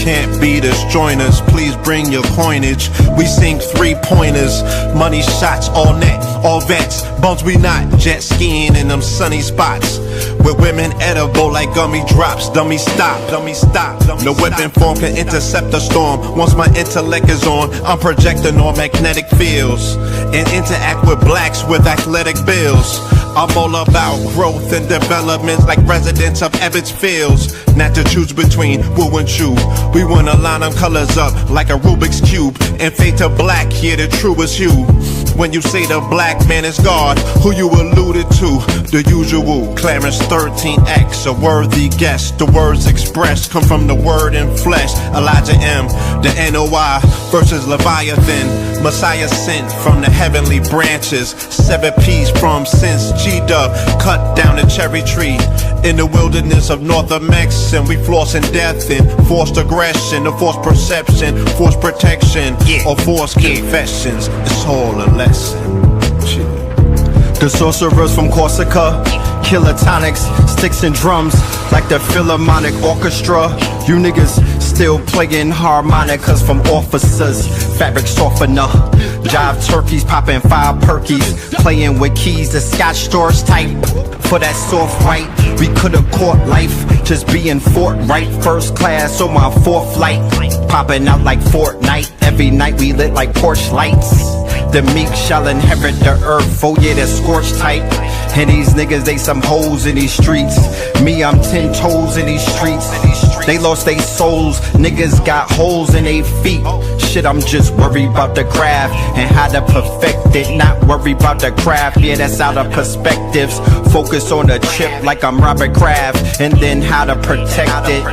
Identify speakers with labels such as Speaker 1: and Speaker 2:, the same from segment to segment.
Speaker 1: Can't beat us, join us, please bring your coinage. We sink 3-pointers, money shots, all net, all vets. Bumps we not, jet skiing in them sunny spots. With women edible like gummy drops. Dummy stop, dummy stop. No weapon form can intercept a storm. Once my intellect is on, I'm projecting on magnetic fields and interact with blacks with athletic bills. I'm all about growth and development like residents of Ebbets Fields. Not to choose between woo and chew. We wanna line them colors up like a Rubik's Cube and fade to black, here the truest hue. When you say the black man is God, who you alluded to? The usual, Clarence 13X, a worthy guest. The words expressed come from the word in flesh. Elijah M, the NOI versus Leviathan. Messiah sent from the heavenly branches. 7 P's from since G-Dub cut down the cherry tree. In the wilderness of North Mex, and we flossing death and forced aggression, or forced perception, forced protection, or forced confessions. It's all a lesson. The sorcerers from Corsica, killer tonics, sticks and drums, like the Philharmonic Orchestra. You niggas still playing harmonicas from officers, fabric softener. Jive turkeys popping 5 perkies, playing with keys, the Scotch stores type. For that soft right, we could've caught life, just being forthright. First class on my 4th flight, popping out like Fortnite. Every night we lit like Porsche lights. The meek shall inherit the earth, oh yeah, the scorched type. And these niggas, they some hoes in these streets. Me, I'm 10 toes in these streets. They lost their souls, niggas got holes in their feet. Shit, I'm just worried about the craft and how to perfect it. Not worried about the craft, yeah, that's out of perspectives. Focus on the chip like I'm Robert Kraft, and then how to protect it.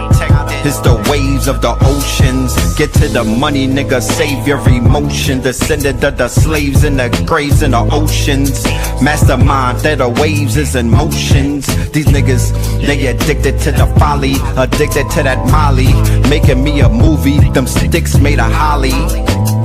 Speaker 1: It's the waves of the oceans. Get to the money, nigga, save your emotion. Descendant of the slaves in the graves in the oceans. Mastermind that the waves is in motions. These niggas, they addicted to the folly, addicted to that molly. Making me a movie, them sticks made of holly.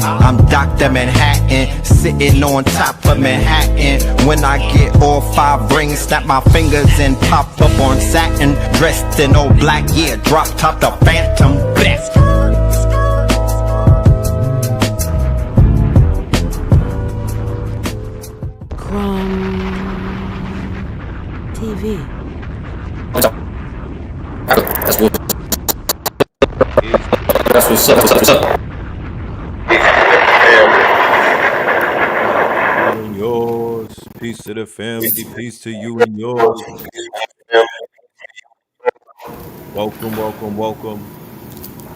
Speaker 1: I'm Dr. Manhattan, sitting on top of Manhattan. When I get all 5 rings, snap my fingers and pop up on satin. Dressed in all black, yeah, drop top the Phantom. Best.
Speaker 2: TV.
Speaker 3: That's what's up. What's up?
Speaker 4: Yours, peace to the family, peace to you and yours. Welcome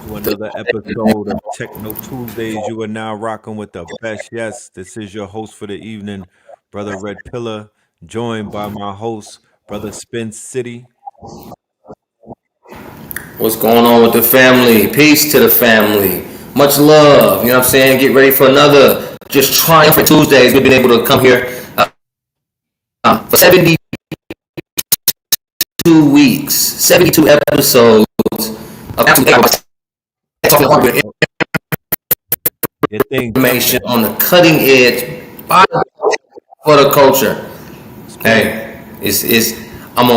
Speaker 4: to another episode of Techno Tuesdays. You are now rocking with the best. Yes, this is your host for the evening, Brother Red Pillar, joined by my host, Brother Spin City.
Speaker 3: What's going on with the family? Peace to the family. Much love. You know what I'm saying? Get ready for another just triumphant Tuesdays. We've been able to come here for 72 weeks, 72 episodes of information on the cutting edge for the culture. Hey, I'm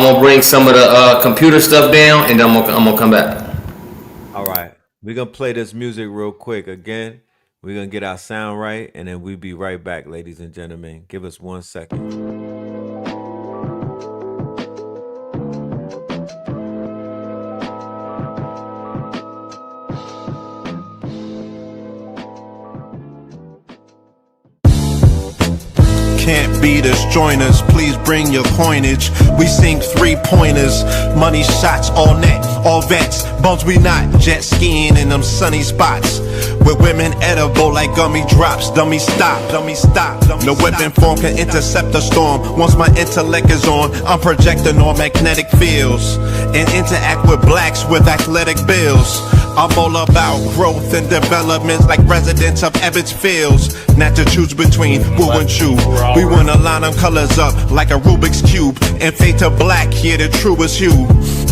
Speaker 3: gonna bring some of the computer stuff down, and then I'm gonna come back.
Speaker 4: All right, we're gonna play this music real quick again. We're gonna get our sound right, and then we'll be right back, ladies and gentlemen. Give us 1 second.
Speaker 1: Can't beat us, join us, please bring your coinage. We sink 3-pointers, money shots, all net, all vets. Bumps we not, jet skiing in them sunny spots. With women edible like gummy drops. Dummy stop, dummy stop. No weapon form can intercept a storm. Once my intellect is on, I'm projecting on magnetic fields and interact with blacks with athletic bills. I'm all about growth and development like residents of Ebbets Fields. Not to choose between woo and chew. We wanna line them colors up like a Rubik's Cube and fade to black, here the truest hue.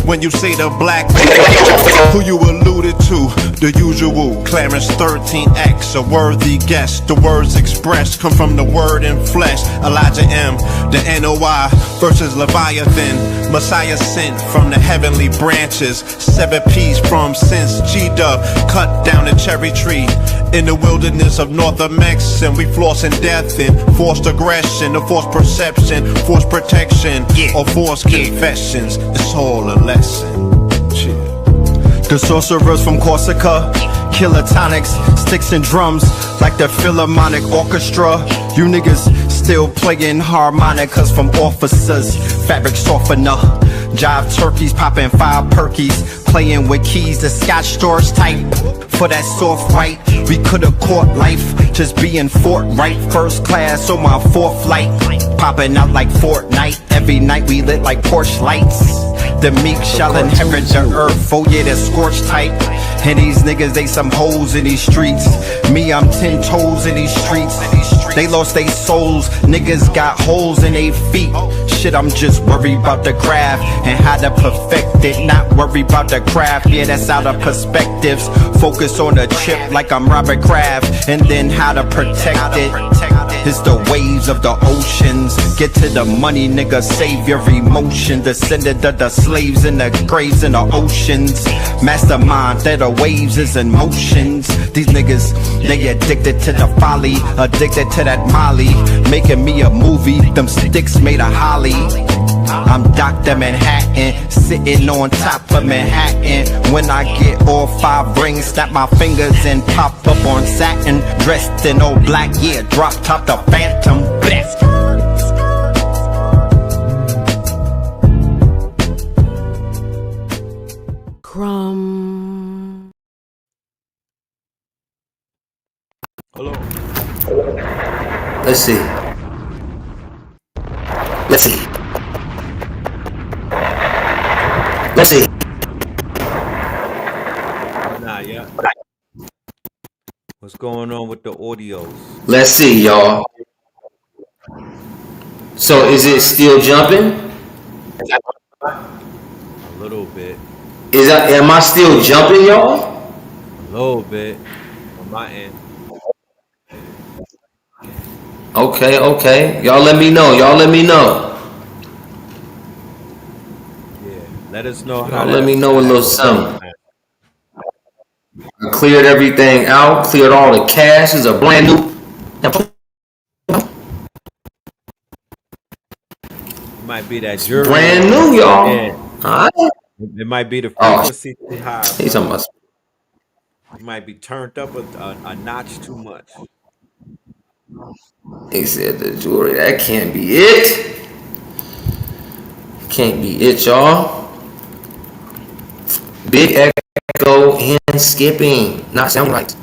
Speaker 1: When you say the black man, who you alluded to? The usual, Clarence 13X, a worthy guess. The words expressed come from the word in flesh. Elijah M, the NOI versus Leviathan. Messiah sent from the heavenly branches. 7 P's from since G-Dub cut down the cherry tree. In the wilderness of North Mex, and we flossing death and forced aggression, or forced perception, forced protection, or forced confessions. It's all a lesson.
Speaker 5: The sorcerers from Corsica, killer tonics, sticks and drums, like the Philharmonic Orchestra. You niggas still playing harmonicas from officers, fabric softener. Jive turkeys popping 5 perkies, playing with keys, the Scotch Storch type. For that soft white, we could've caught life, just being forthright. First class on my 4th flight, popping out like Fortnite. Every night we lit like Porsche lights. The meek shall inherit the earth, oh yeah, the scorched type. And these niggas, they some hoes in these streets. Me, I'm 10 toes in these streets. They lost their souls, niggas got holes in their feet. Shit, I'm just worried about the craft and how to perfect it. Not worried about the craft, yeah, that's out of perspectives. Focus on the chip like I'm Robert Kraft, and then how to protect it. It's the waves of the oceans. Get to the money, nigga, save your emotion. Descendant of the slaves in the graves in the oceans. Mastermind that the waves is in motions. These niggas, they addicted to the folly, addicted to that molly. Making me a movie, them sticks made of holly. I'm Dr. Manhattan, sitting on top of Manhattan. When I get all 5 rings, snap my fingers and pop up on satin. Dressed in all black, yeah, drop top the Phantom. Blast.
Speaker 2: Crumb.
Speaker 4: Hello.
Speaker 3: Let's see. Let's see. Let's see.
Speaker 4: Nah, yeah. What's going on with the audios?
Speaker 3: Let's see, y'all. So is it still jumping?
Speaker 4: A little bit.
Speaker 3: Am I still jumping, y'all?
Speaker 4: A little bit on my end.
Speaker 3: Okay. Y'all let me know.
Speaker 4: Yeah. Let us know how.
Speaker 3: Y'all let me know a little something. I cleared everything out, cleared all the caches, a brand new.
Speaker 4: It might be that jury.
Speaker 3: Brand new, y'all.
Speaker 4: Yeah.
Speaker 3: All right.
Speaker 4: It might be the frequency too high.
Speaker 3: He's talking about.
Speaker 4: It might be turned up a notch too much.
Speaker 3: He said the jewelry. That can't be it. Can't be it, y'all. Big echo and skipping. Not sound right.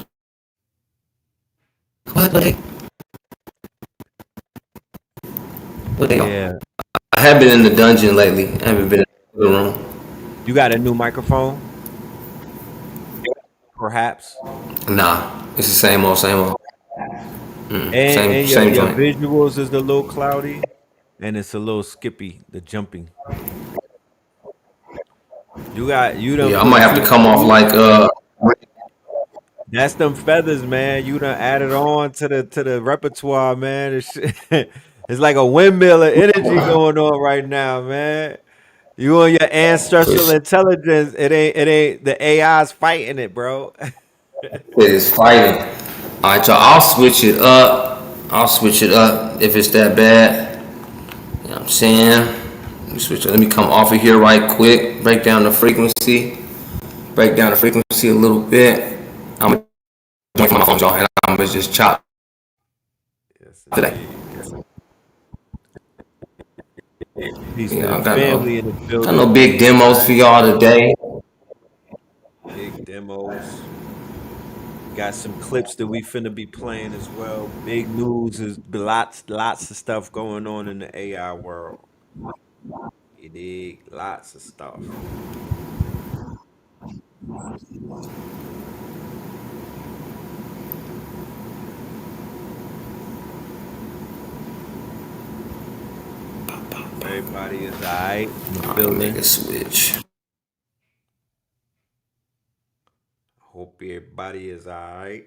Speaker 3: What the heck? What the hell?
Speaker 4: Yeah.
Speaker 3: I have been in the dungeon lately. I haven't been in the room.
Speaker 4: You got a new microphone? Perhaps.
Speaker 3: Nah, it's the same old.
Speaker 4: And
Speaker 3: Same
Speaker 4: your
Speaker 3: joint.
Speaker 4: visuals is a little cloudy, and it's a little skippy. The jumping. You done.
Speaker 3: Yeah, I might have to come off like
Speaker 4: That's them feathers, man. You done added on to the repertoire, man. It's like a windmill of energy going on right now, man. You and your ancestral intelligence. It ain't the AI's fighting it, bro.
Speaker 3: it is fighting. All right, y'all. I'll switch it up if it's that bad. You know what I'm saying? Let me switch it. Let me come off of here right quick. Break down the frequency a little bit. I'm gonna join my phone, y'all, and I'm gonna just chop today.
Speaker 4: Peace
Speaker 3: Yeah,
Speaker 4: to
Speaker 3: I
Speaker 4: the
Speaker 3: got
Speaker 4: family in the building.
Speaker 3: no big demos for y'all today.
Speaker 4: Big demos. Got some clips that we finna be playing as well. Big news is lots of stuff going on in the AI world. You dig? Lots of stuff. Everybody is alright in the
Speaker 3: Make
Speaker 4: building.
Speaker 3: a switch.
Speaker 4: Hope everybody is all right.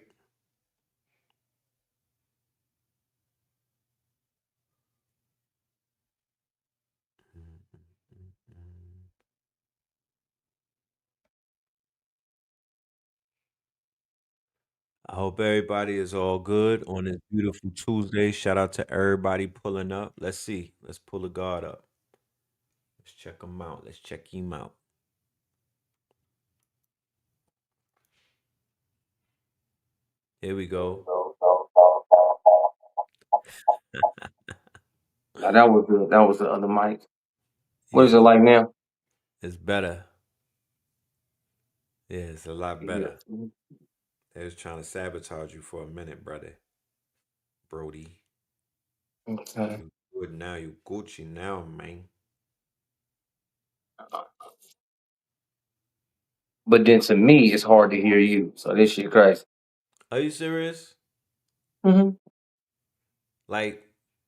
Speaker 4: I hope everybody is all good on this beautiful Tuesday. Shout out to everybody pulling up. Let's see. Let's pull a guard up. Let's check him out. Let's check him out. Here we go.
Speaker 3: Now, that was the other mic. What is
Speaker 4: Yeah,
Speaker 3: it like now?
Speaker 4: it's better. Yeah, it's a lot better.
Speaker 3: Yeah.
Speaker 4: They was trying to sabotage you for a minute, brother. Brody.
Speaker 3: Okay.
Speaker 4: You good now. You Gucci now, man.
Speaker 3: But then to me, it's hard to hear you. So this shit crazy.
Speaker 4: Are you serious?
Speaker 3: Mm-hmm.
Speaker 4: Like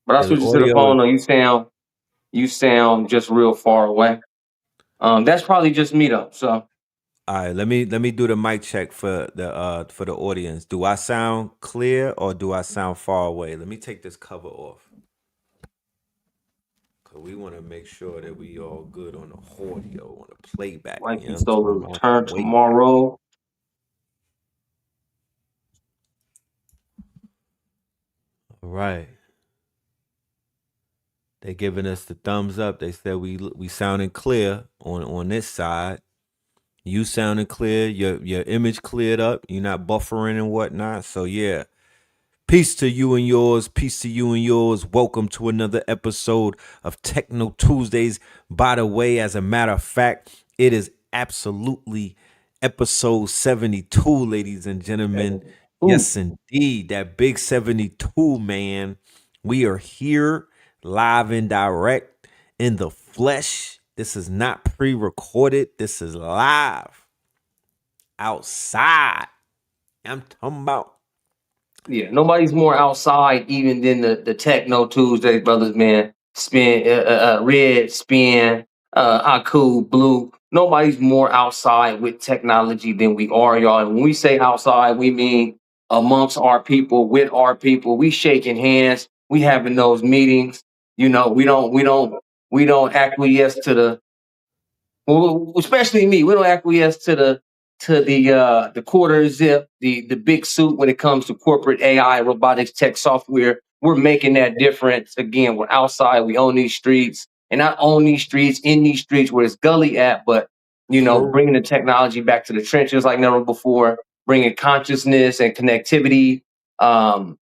Speaker 3: But I
Speaker 4: the
Speaker 3: switch you to the
Speaker 4: audio
Speaker 3: phone.
Speaker 4: is
Speaker 3: Though you sound just real far away. That's probably just me though. So
Speaker 4: all right. Let me do the mic check for the audience. Do I sound clear or do I sound far away? Let me take this cover off. Cause we want to make sure that we all good on the audio, on the playback.
Speaker 3: like
Speaker 4: You
Speaker 3: you
Speaker 4: know what I'm
Speaker 3: stole
Speaker 4: talking
Speaker 3: a
Speaker 4: about?
Speaker 3: return
Speaker 4: Wait.
Speaker 3: tomorrow.
Speaker 4: All right. They giving us the thumbs up. They said we sounding clear on this side. You sounding clear. Your image cleared up. You're not buffering and whatnot. So yeah. Peace to you and yours. Peace to you and yours. Welcome to another episode of Techno Tuesdays. By the way, as a matter of fact, it is absolutely episode 72, ladies and gentlemen.
Speaker 3: Ooh.
Speaker 4: Yes, indeed. That big 72, man. We are here live and direct in the flesh. This is not pre-recorded. This is live outside. I'm talking about.
Speaker 3: Yeah, nobody's more outside even than the Techno Tuesday brothers, man. Spin, Red, Spin, Aku, Blue. Nobody's more outside with technology than we are, y'all. And when we say outside, we mean amongst our people, with our people. We shaking hands. We having those meetings. You know, we don't acquiesce to the, well, especially me. We don't acquiesce to the quarter zip, the big suit when it comes to corporate AI, robotics, tech software. We're making that difference. Again, we're outside. We own these streets, and not own these streets in these streets where it's gully at, but bringing the technology back to the trenches like never before, bringing consciousness and connectivity, and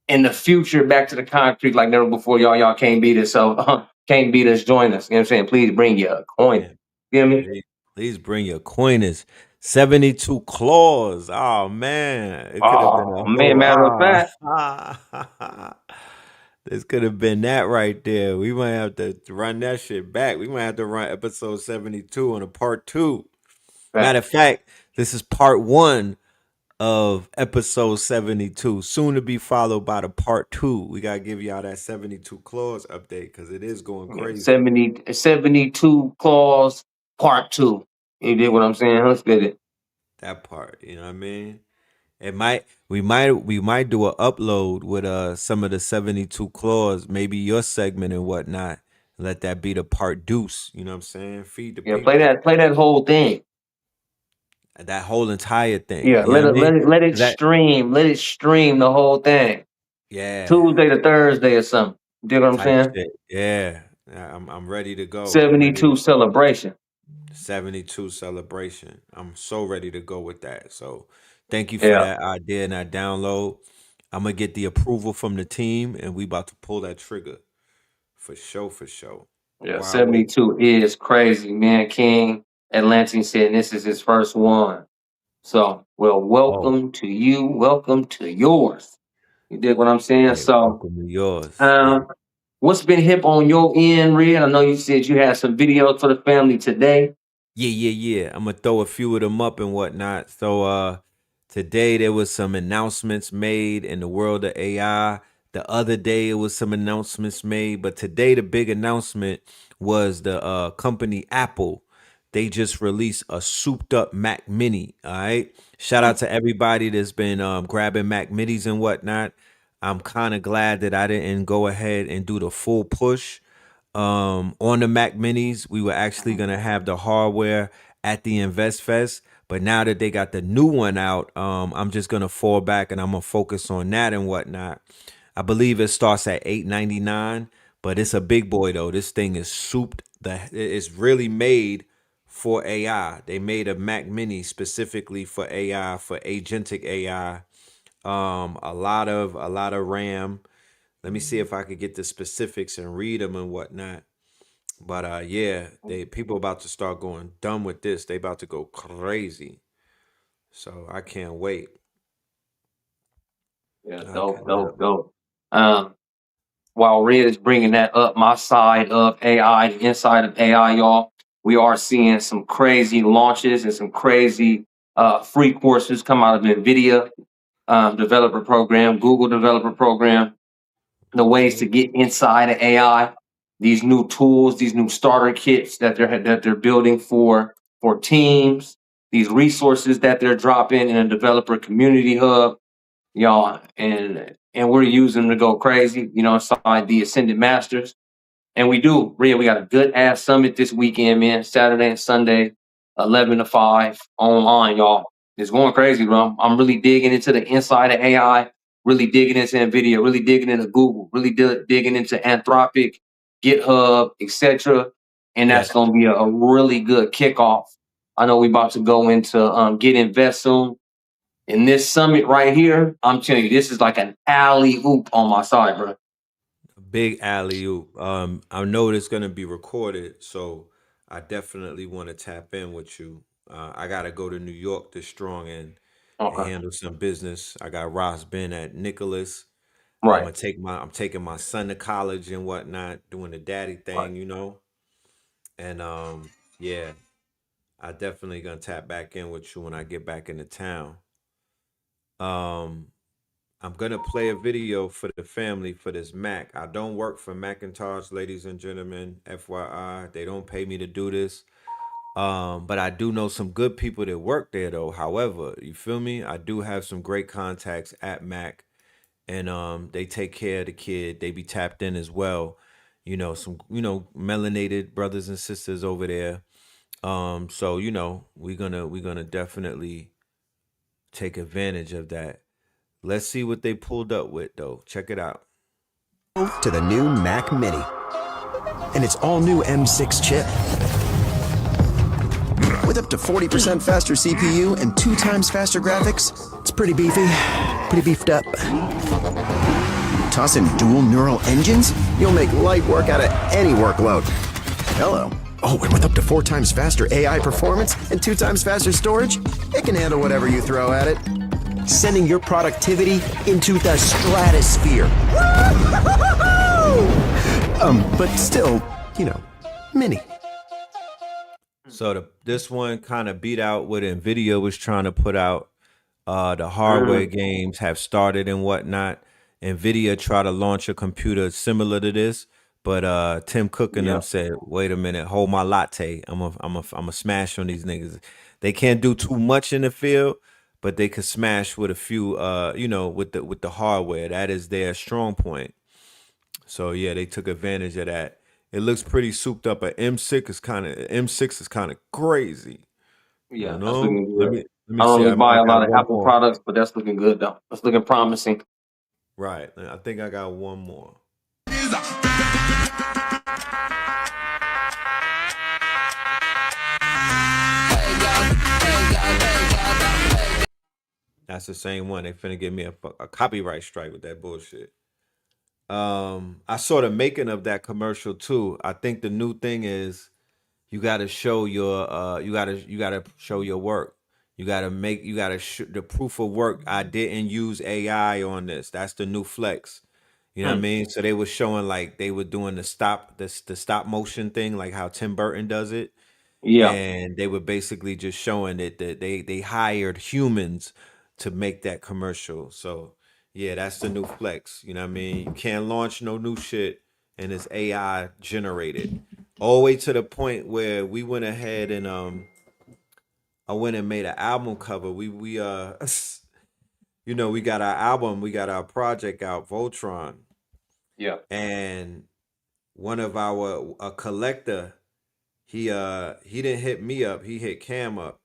Speaker 3: in the future back to the concrete like never before. Y'all can't beat us. So can't beat us. Join us. You know what I'm saying? Please bring your coin. You know what I mean?
Speaker 4: Please bring your coinage. 72 claws. Oh man. It could have been
Speaker 3: Oh
Speaker 4: a
Speaker 3: man, matter of fact,
Speaker 4: whole this could have been that right there. We might have to run that shit back. We might have to run episode 72 on a part 2. Matter of fact, this is part 1 of episode 72, soon to be followed by the part 2. We gotta give y'all that 72 claws update because it is going crazy.
Speaker 3: 72 claws part 2. You did what I'm saying? Let's get it.
Speaker 4: That part, you know what I mean? We might do an upload with some of the 72 claws, maybe your segment and whatnot. Let that be the part deuce. You know what I'm saying? Feed the
Speaker 3: Yeah,
Speaker 4: people.
Speaker 3: play that whole thing.
Speaker 4: That whole entire thing.
Speaker 3: Yeah,
Speaker 4: you know what I mean?
Speaker 3: let it
Speaker 4: That-
Speaker 3: stream. Let it stream the whole thing.
Speaker 4: Yeah.
Speaker 3: Tuesday to Thursday or something. You dig what I'm
Speaker 4: type
Speaker 3: saying?
Speaker 4: shit. Yeah. I'm ready to go.
Speaker 3: 72 celebration.
Speaker 4: 72 celebration. I'm so ready to go with that. So thank you for
Speaker 3: Yeah.
Speaker 4: that idea and that download. I'm gonna get the approval from the team and we about to pull that trigger. For sure, for sure.
Speaker 3: Yeah,
Speaker 4: Wow.
Speaker 3: 72 is crazy, man. King Atlantean said this is his first one. So, well, welcome to you. Welcome to yours. You dig what I'm saying?
Speaker 4: Yeah,
Speaker 3: So,
Speaker 4: welcome to yours.
Speaker 3: what's been hip on your end, Red? I know you said you had some videos for the family today.
Speaker 4: Yeah. I'm gonna throw a few of them up and whatnot. So today there was some announcements made in the world of AI. The other day it was some announcements made, but today the big announcement was the company Apple. they just released a souped up Mac Mini. All right. Shout out to everybody that's been grabbing Mac Minis and whatnot. I'm kind of glad that I didn't go ahead and do the full push on the Mac Minis. We were actually gonna have the hardware at the Invest Fest, but now that they got the new one out, I'm just gonna fall back and I'm gonna focus on that and whatnot. I believe it starts at $899, but it's a big boy though. This thing is souped. It's really made for AI. They made a Mac Mini specifically for AI, for agentic AI. A lot of RAM. Let me see if I could get the specifics and read them and whatnot. But yeah, people about to start going dumb with this. They about to go crazy. So I can't wait.
Speaker 3: Yeah,
Speaker 4: I
Speaker 3: dope,
Speaker 4: cannot.
Speaker 3: dope, dope. Um, while Red is bringing that up, my side of AI, the inside of AI, y'all, we are seeing some crazy launches and some crazy free courses come out of NVIDIA developer program, Google developer program, the ways to get inside of AI, these new tools, these new starter kits that they're building for teams, these resources that they're dropping in a developer community hub, y'all, and we're using them to go crazy, inside the Ascended Masters. And we do, Rhea, we got a good ass summit this weekend, man. Saturday and Sunday, 11 to 5 online, y'all. It's going crazy, bro. I'm really digging into the inside of AI, really digging into NVIDIA, really digging into Google, really digging into Anthropic, GitHub, etc. And that's
Speaker 4: Yes.
Speaker 3: going to be a really good kickoff. I know we about to go into Get Invest soon. And this summit right here, I'm telling you, this is like an alley oop on my side, bro.
Speaker 4: Big alley oop. I know it's gonna be recorded, so I definitely want to tap in with you. I gotta go to New York this strong and
Speaker 3: Okay.
Speaker 4: handle some business. I got Ross Ben at Nicholas.
Speaker 3: Right.
Speaker 4: I'm taking my son to college and whatnot, doing the daddy
Speaker 3: Right.
Speaker 4: thing, And yeah, I definitely gonna tap back in with you when I get back into town. Um, I'm gonna play a video for the family for this Mac. I don't work for Macintosh, ladies and gentlemen. FYI, they don't pay me to do this. But I do know some good people that work there though. However, you feel me? I do have some great contacts at Mac, and they take care of the kid. They be tapped in as well. Some melanated brothers and sisters over there. So we're gonna definitely take advantage of that. Let's see what they pulled up with though. Check it out.
Speaker 6: To the new Mac Mini and its all-new M6 chip. With up to 40% faster CPU and 2 times faster graphics, it's pretty beefy, pretty beefed up. Toss in dual neural engines, you'll make light work out of any workload. Hello. Oh, and with up to 4 times faster AI performance and 2 times faster storage, it can handle whatever you throw at it. Sending your productivity into the stratosphere. But still, mini.
Speaker 4: So this one kind of beat out what Nvidia was trying to put out. The hardware games have started and whatnot. Nvidia tried to launch a computer similar to this, but Tim Cook and them said, "Wait a minute, hold my latte. I'm a smash on these niggas. They can't do too much in the field, but they could smash with a few, with the hardware. That is their strong point. So yeah, they took advantage of that. It looks pretty souped up. But M6 is kind of crazy.
Speaker 3: Yeah, that's looking
Speaker 4: Let
Speaker 3: good.
Speaker 4: me
Speaker 3: I don't
Speaker 4: see.
Speaker 3: really
Speaker 4: I
Speaker 3: buy a
Speaker 4: got
Speaker 3: lot of
Speaker 4: one
Speaker 3: Apple
Speaker 4: more.
Speaker 3: products, but that's looking good though. That's looking promising.
Speaker 4: Right. I think I got one more. That's the same one. They finna give me a copyright strike with that bullshit. I saw the making of that commercial too. I think the new thing is you gotta show you gotta show your work. The proof of work. I didn't use AI on this. That's the new flex. You know what I
Speaker 3: Hmm.
Speaker 4: mean? So they were showing like they were doing the stop motion thing, like how Tim Burton does it.
Speaker 3: Yeah.
Speaker 4: And they were basically just showing that they hired humans to make that commercial. So yeah, that's the new flex. You know what I mean? You can't launch no new shit and it's AI generated. all the way to the point where we went ahead and I went and made an album cover. We you know, we got our album, we got our project out, Voltron,
Speaker 3: Yeah.
Speaker 4: and one of our a collector, he didn't hit me up, he hit Cam up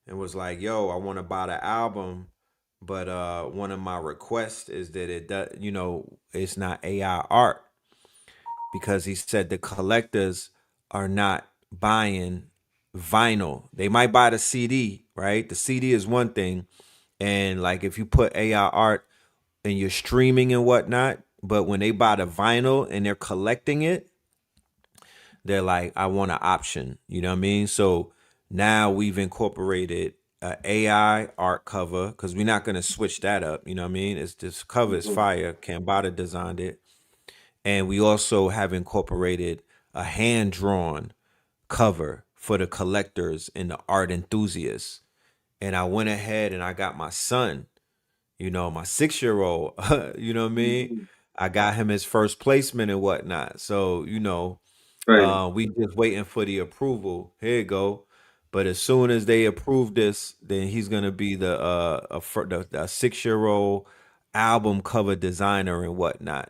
Speaker 4: and was like, "Yo, I want to buy the album, but one of my requests is that it does, you know, it's not AI art because he said the collectors are not buying vinyl. They might buy the CD, right? The CD is one thing, and like if you put AI art and you're streaming and whatnot, but when they buy the vinyl and they're collecting it, they're like, I want an option. You know what I mean? So now we've incorporated a AI art cover because we're not gonna switch that up. You know what I mean? It's this cover is fire. Cambada designed it, and we also have incorporated a hand drawn cover for the collectors and the art enthusiasts. And I went ahead and I got my son, you know, my 6 year old, you know what I mean? I got him his first placement and whatnot. So, you know,
Speaker 3: Right.
Speaker 4: we just waiting for the approval. Here you go. But as soon as they approve this, then he's gonna be the 6 year old album cover designer and whatnot.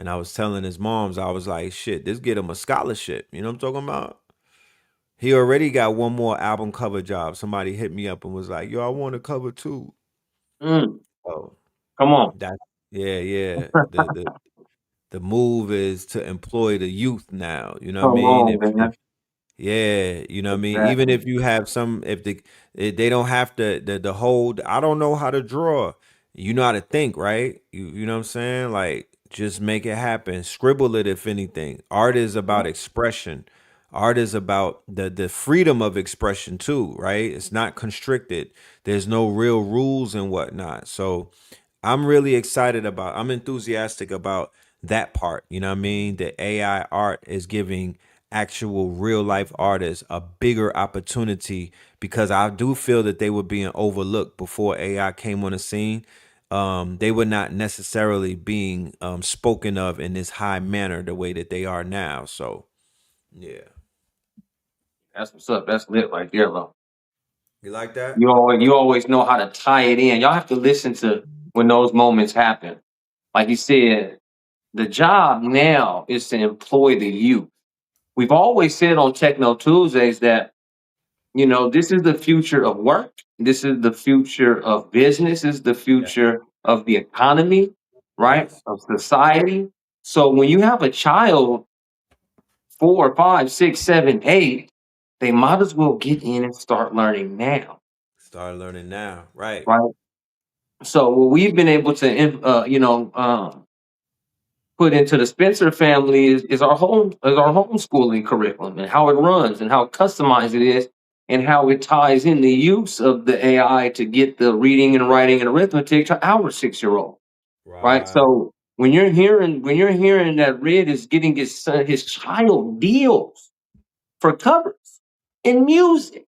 Speaker 4: And I was telling his moms, I was like, shit, this get him a scholarship. You know what I'm talking about? He already got one more album cover job. Somebody hit me up and was like, yo, I want a cover too.
Speaker 3: Mm,
Speaker 4: Oh,
Speaker 3: come on.
Speaker 4: that yeah, yeah. The move is to employ the youth now. You know what I
Speaker 3: Come
Speaker 4: mean?
Speaker 3: on,
Speaker 4: If
Speaker 3: man.
Speaker 4: yeah, you know what I mean? Even
Speaker 3: Exactly.
Speaker 4: if you have some, if they don't have to, the whole, I don't know how to draw. You know how to think, right? You know what I'm saying? Like, just make it happen. Scribble it, if anything. Art is about expression. Art is about the freedom of expression too, right? It's not constricted. There's no real rules and whatnot. So I'm really excited about, I'm enthusiastic about that part. You know what I mean? The AI art is giving actual real life artists a bigger opportunity because I do feel that they were being overlooked before AI came on the scene. They were not necessarily being spoken of in this high manner the way that they are now. So, yeah.
Speaker 3: That's what's up. That's lit right there, bro.
Speaker 4: You like that?
Speaker 3: You always know how to tie it in. Y'all have to listen to when those moments happen. Like you said, the job now is to employ the youth. We've always said on Techno Tuesdays that, you know, this is the future of work. This is the future of business. This is the
Speaker 4: Yeah.
Speaker 3: future of the economy, right?
Speaker 4: Yes.
Speaker 3: Of society. So when you have a child 4, 5, 6, 7, 8, they might as well get in and start learning now,
Speaker 4: Start learning now. Right.
Speaker 3: right? So what we've been able to, put into the Spencer family is our homeschooling curriculum and how it runs and how customized it is and how it ties in the use of the AI to get the reading and writing and arithmetic to our 6-year-old, right?
Speaker 4: Right.
Speaker 3: So when you're hearing that Red is getting his child deals for covers in music.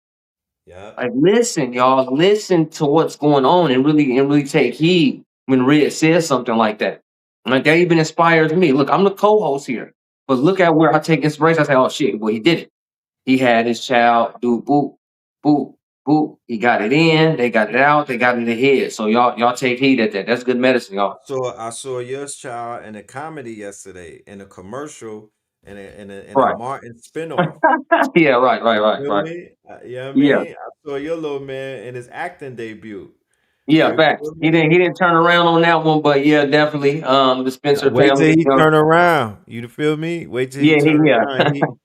Speaker 4: Yeah.
Speaker 3: Like, listen, y'all, listen to what's going on and really take heed when Red says something like that. Like, that even inspires me. Look, I'm the co-host here, but look at where I take inspiration. I say, oh shit, well, he did it. He had his child do boop, boop, boop. He got it in, they got it out, they got it ahead. So y'all take heed at that. That's good medicine, y'all.
Speaker 4: So I saw your child in a comedy yesterday, in a commercial, in a
Speaker 3: Right.
Speaker 4: Martin spinoff.
Speaker 3: Yeah, right, right,
Speaker 4: You
Speaker 3: right,
Speaker 4: feel
Speaker 3: right.
Speaker 4: me? You know what I
Speaker 3: Yeah.
Speaker 4: mean? I saw your little man in his acting debut.
Speaker 3: Yeah,
Speaker 4: You
Speaker 3: facts.
Speaker 4: feel
Speaker 3: He
Speaker 4: me?
Speaker 3: didn't turn around on that one, but yeah, definitely. The
Speaker 4: Now,
Speaker 3: Spencer
Speaker 4: wait till
Speaker 3: family,
Speaker 4: he
Speaker 3: you know,
Speaker 4: turn around. You feel me? Wait till he
Speaker 3: yeah,
Speaker 4: turn
Speaker 3: yeah.
Speaker 4: around.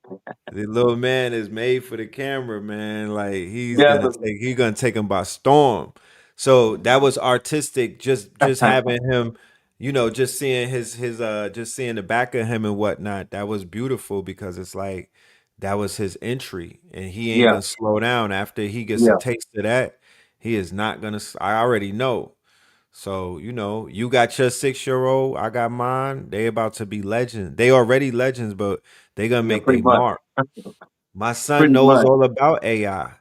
Speaker 4: The little man is made for the camera, man. Like
Speaker 3: Definitely.
Speaker 4: he's gonna take him by storm. So that was artistic. Just having him, you know, just seeing just seeing the back of him and whatnot. That was beautiful because it's like that was his entry, and he ain't
Speaker 3: Yeah,
Speaker 4: gonna slow down after he gets a
Speaker 3: yeah,
Speaker 4: taste of that. He is not gonna. I already know. So, you know, you got your 6 year old, I got mine. They about to be legends. They already legends, but they gonna
Speaker 3: yeah,
Speaker 4: make
Speaker 3: pretty
Speaker 4: their
Speaker 3: much,
Speaker 4: mark. My son
Speaker 3: pretty
Speaker 4: knows
Speaker 3: much.
Speaker 4: all about AI.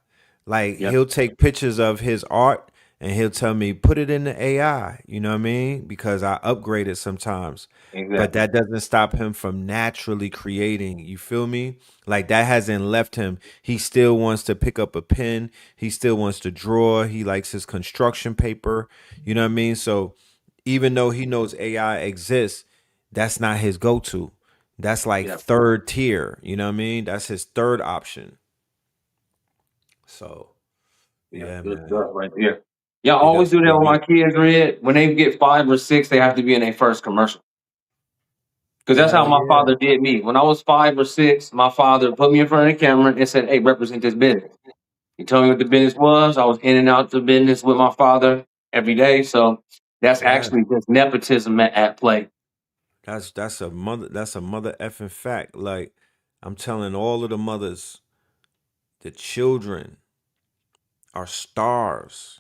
Speaker 4: Like
Speaker 3: Yeah,
Speaker 4: he'll take pictures of his art and he'll tell me put it in the AI. You know what I mean? Because I upgrade it sometimes, but
Speaker 3: Exactly.
Speaker 4: that doesn't stop him from naturally creating. You feel me? Like that hasn't left him. He still wants to pick up a pen. He still wants to draw. He likes his construction paper. You know what I mean? So even though he knows AI exists, that's not his go-to. That's like
Speaker 3: Yeah.
Speaker 4: third tier. You know what I mean? That's his third option. So
Speaker 3: Yeah.
Speaker 4: yeah,
Speaker 3: Good
Speaker 4: man.
Speaker 3: stuff right there. Yeah, I
Speaker 4: Big up
Speaker 3: always do
Speaker 4: to
Speaker 3: that
Speaker 4: the
Speaker 3: with my
Speaker 4: youth.
Speaker 3: kids, Red. When they get 5 or 6, they have to be in their first commercial. Because that's how
Speaker 4: Hell
Speaker 3: my
Speaker 4: yeah.
Speaker 3: father did me. When I was 5 or 6, my father put me in front of the camera and said, "Hey, represent this business." He told me what the business was. I was in and out the business with my father every day. So that's
Speaker 4: Yeah.
Speaker 3: actually just nepotism at play.
Speaker 4: That's a mother effing fact. Like I'm telling all of the mothers, the children are stars.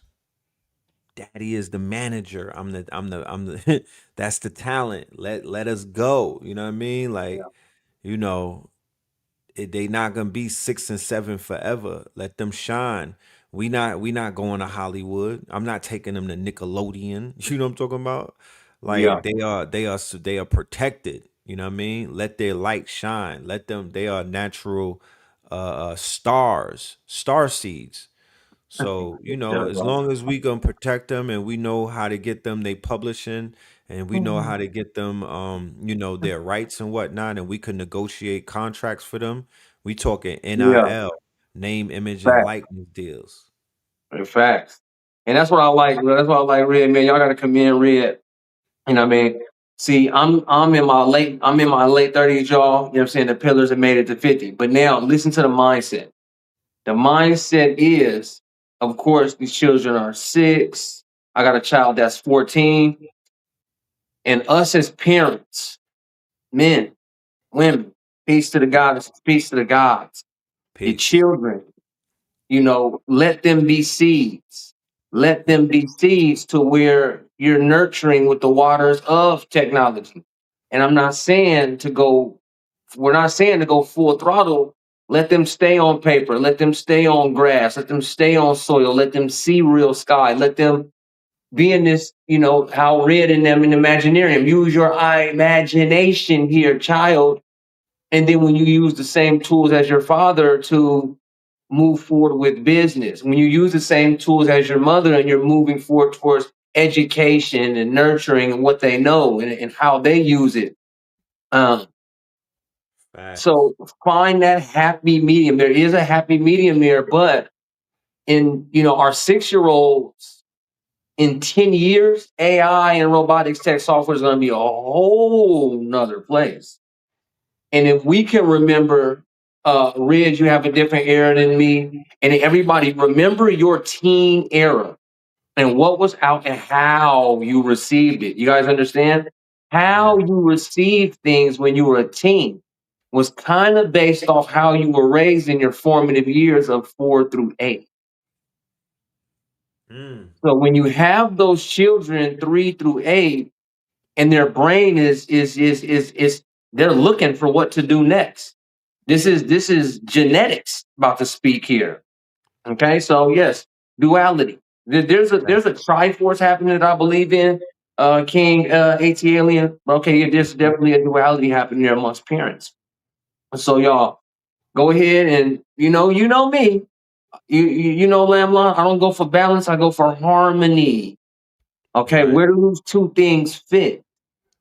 Speaker 4: Daddy is the manager. I'm the that's the talent. Let us go. You know what I mean? Like, you know, they not gonna be 6 and 7 forever. Let them shine. We not going to Hollywood. I'm not taking them to Nickelodeon. You know what I'm talking about?
Speaker 3: Yeah.
Speaker 4: Like they are protected. You know what I mean? Let their light shine. Let them. They are natural stars, star seeds. So,
Speaker 3: Yeah,
Speaker 4: as
Speaker 3: bro.
Speaker 4: long as we gonna protect them and we know how to get them they publishing and we know how to get them their rights and whatnot, and we could negotiate contracts for them. We talking
Speaker 3: Yeah.
Speaker 4: NIL, name, image, and
Speaker 3: Facts.
Speaker 4: likeness deals.
Speaker 3: Facts. And that's what I like. That's what I like, Red, man. Y'all gotta come in, Red. You know what I mean? See, I'm in my late 30s, y'all. You know what I'm saying? The pillars have made it to 50. But now listen to the mindset. The mindset is, of course, these children are 6. I got a child that's 14. And us as parents, men, women, peace to the goddesses, peace to the gods, your
Speaker 4: Peace.
Speaker 3: children, let them be seeds. Let them be seeds to where you're nurturing with the waters of technology. And we're not saying to go full throttle. Let them stay on paper. Let them stay on grass. Let them stay on soil. Let them see real sky. Let them be in this, how Red in them in the Imaginarium. Use your imagination here, child. And then when you use the same tools as your father to move forward with business, when you use the same tools as your mother and you're moving forward towards education and nurturing and what they know and how they use it. Um,
Speaker 4: Facts.
Speaker 3: so find that happy medium. There is a happy medium there, but in our 6-year-olds in 10 years, AI and robotics tech software is going to be a whole nother place. And if we can remember, Ridge, you have a different era than me, and everybody remember your teen era and what was out and how you received it. You guys understand?
Speaker 4: Yeah.
Speaker 3: How you received things when you were a teen was kind of based off how you were raised in your formative years of 4 through 8.
Speaker 4: Mm.
Speaker 3: So when you have those children 3 through 8, and their brain is they're looking for what to do next. This is genetics about to speak here. Okay, so yes, duality. There's a triforce happening that I believe in. King AT Alien. Okay, yeah, there's definitely a duality happening there amongst parents. So y'all go ahead and you know me. You know Lamla. I don't go for balance. I go for harmony. Okay,
Speaker 4: Right.
Speaker 3: where do those two things fit?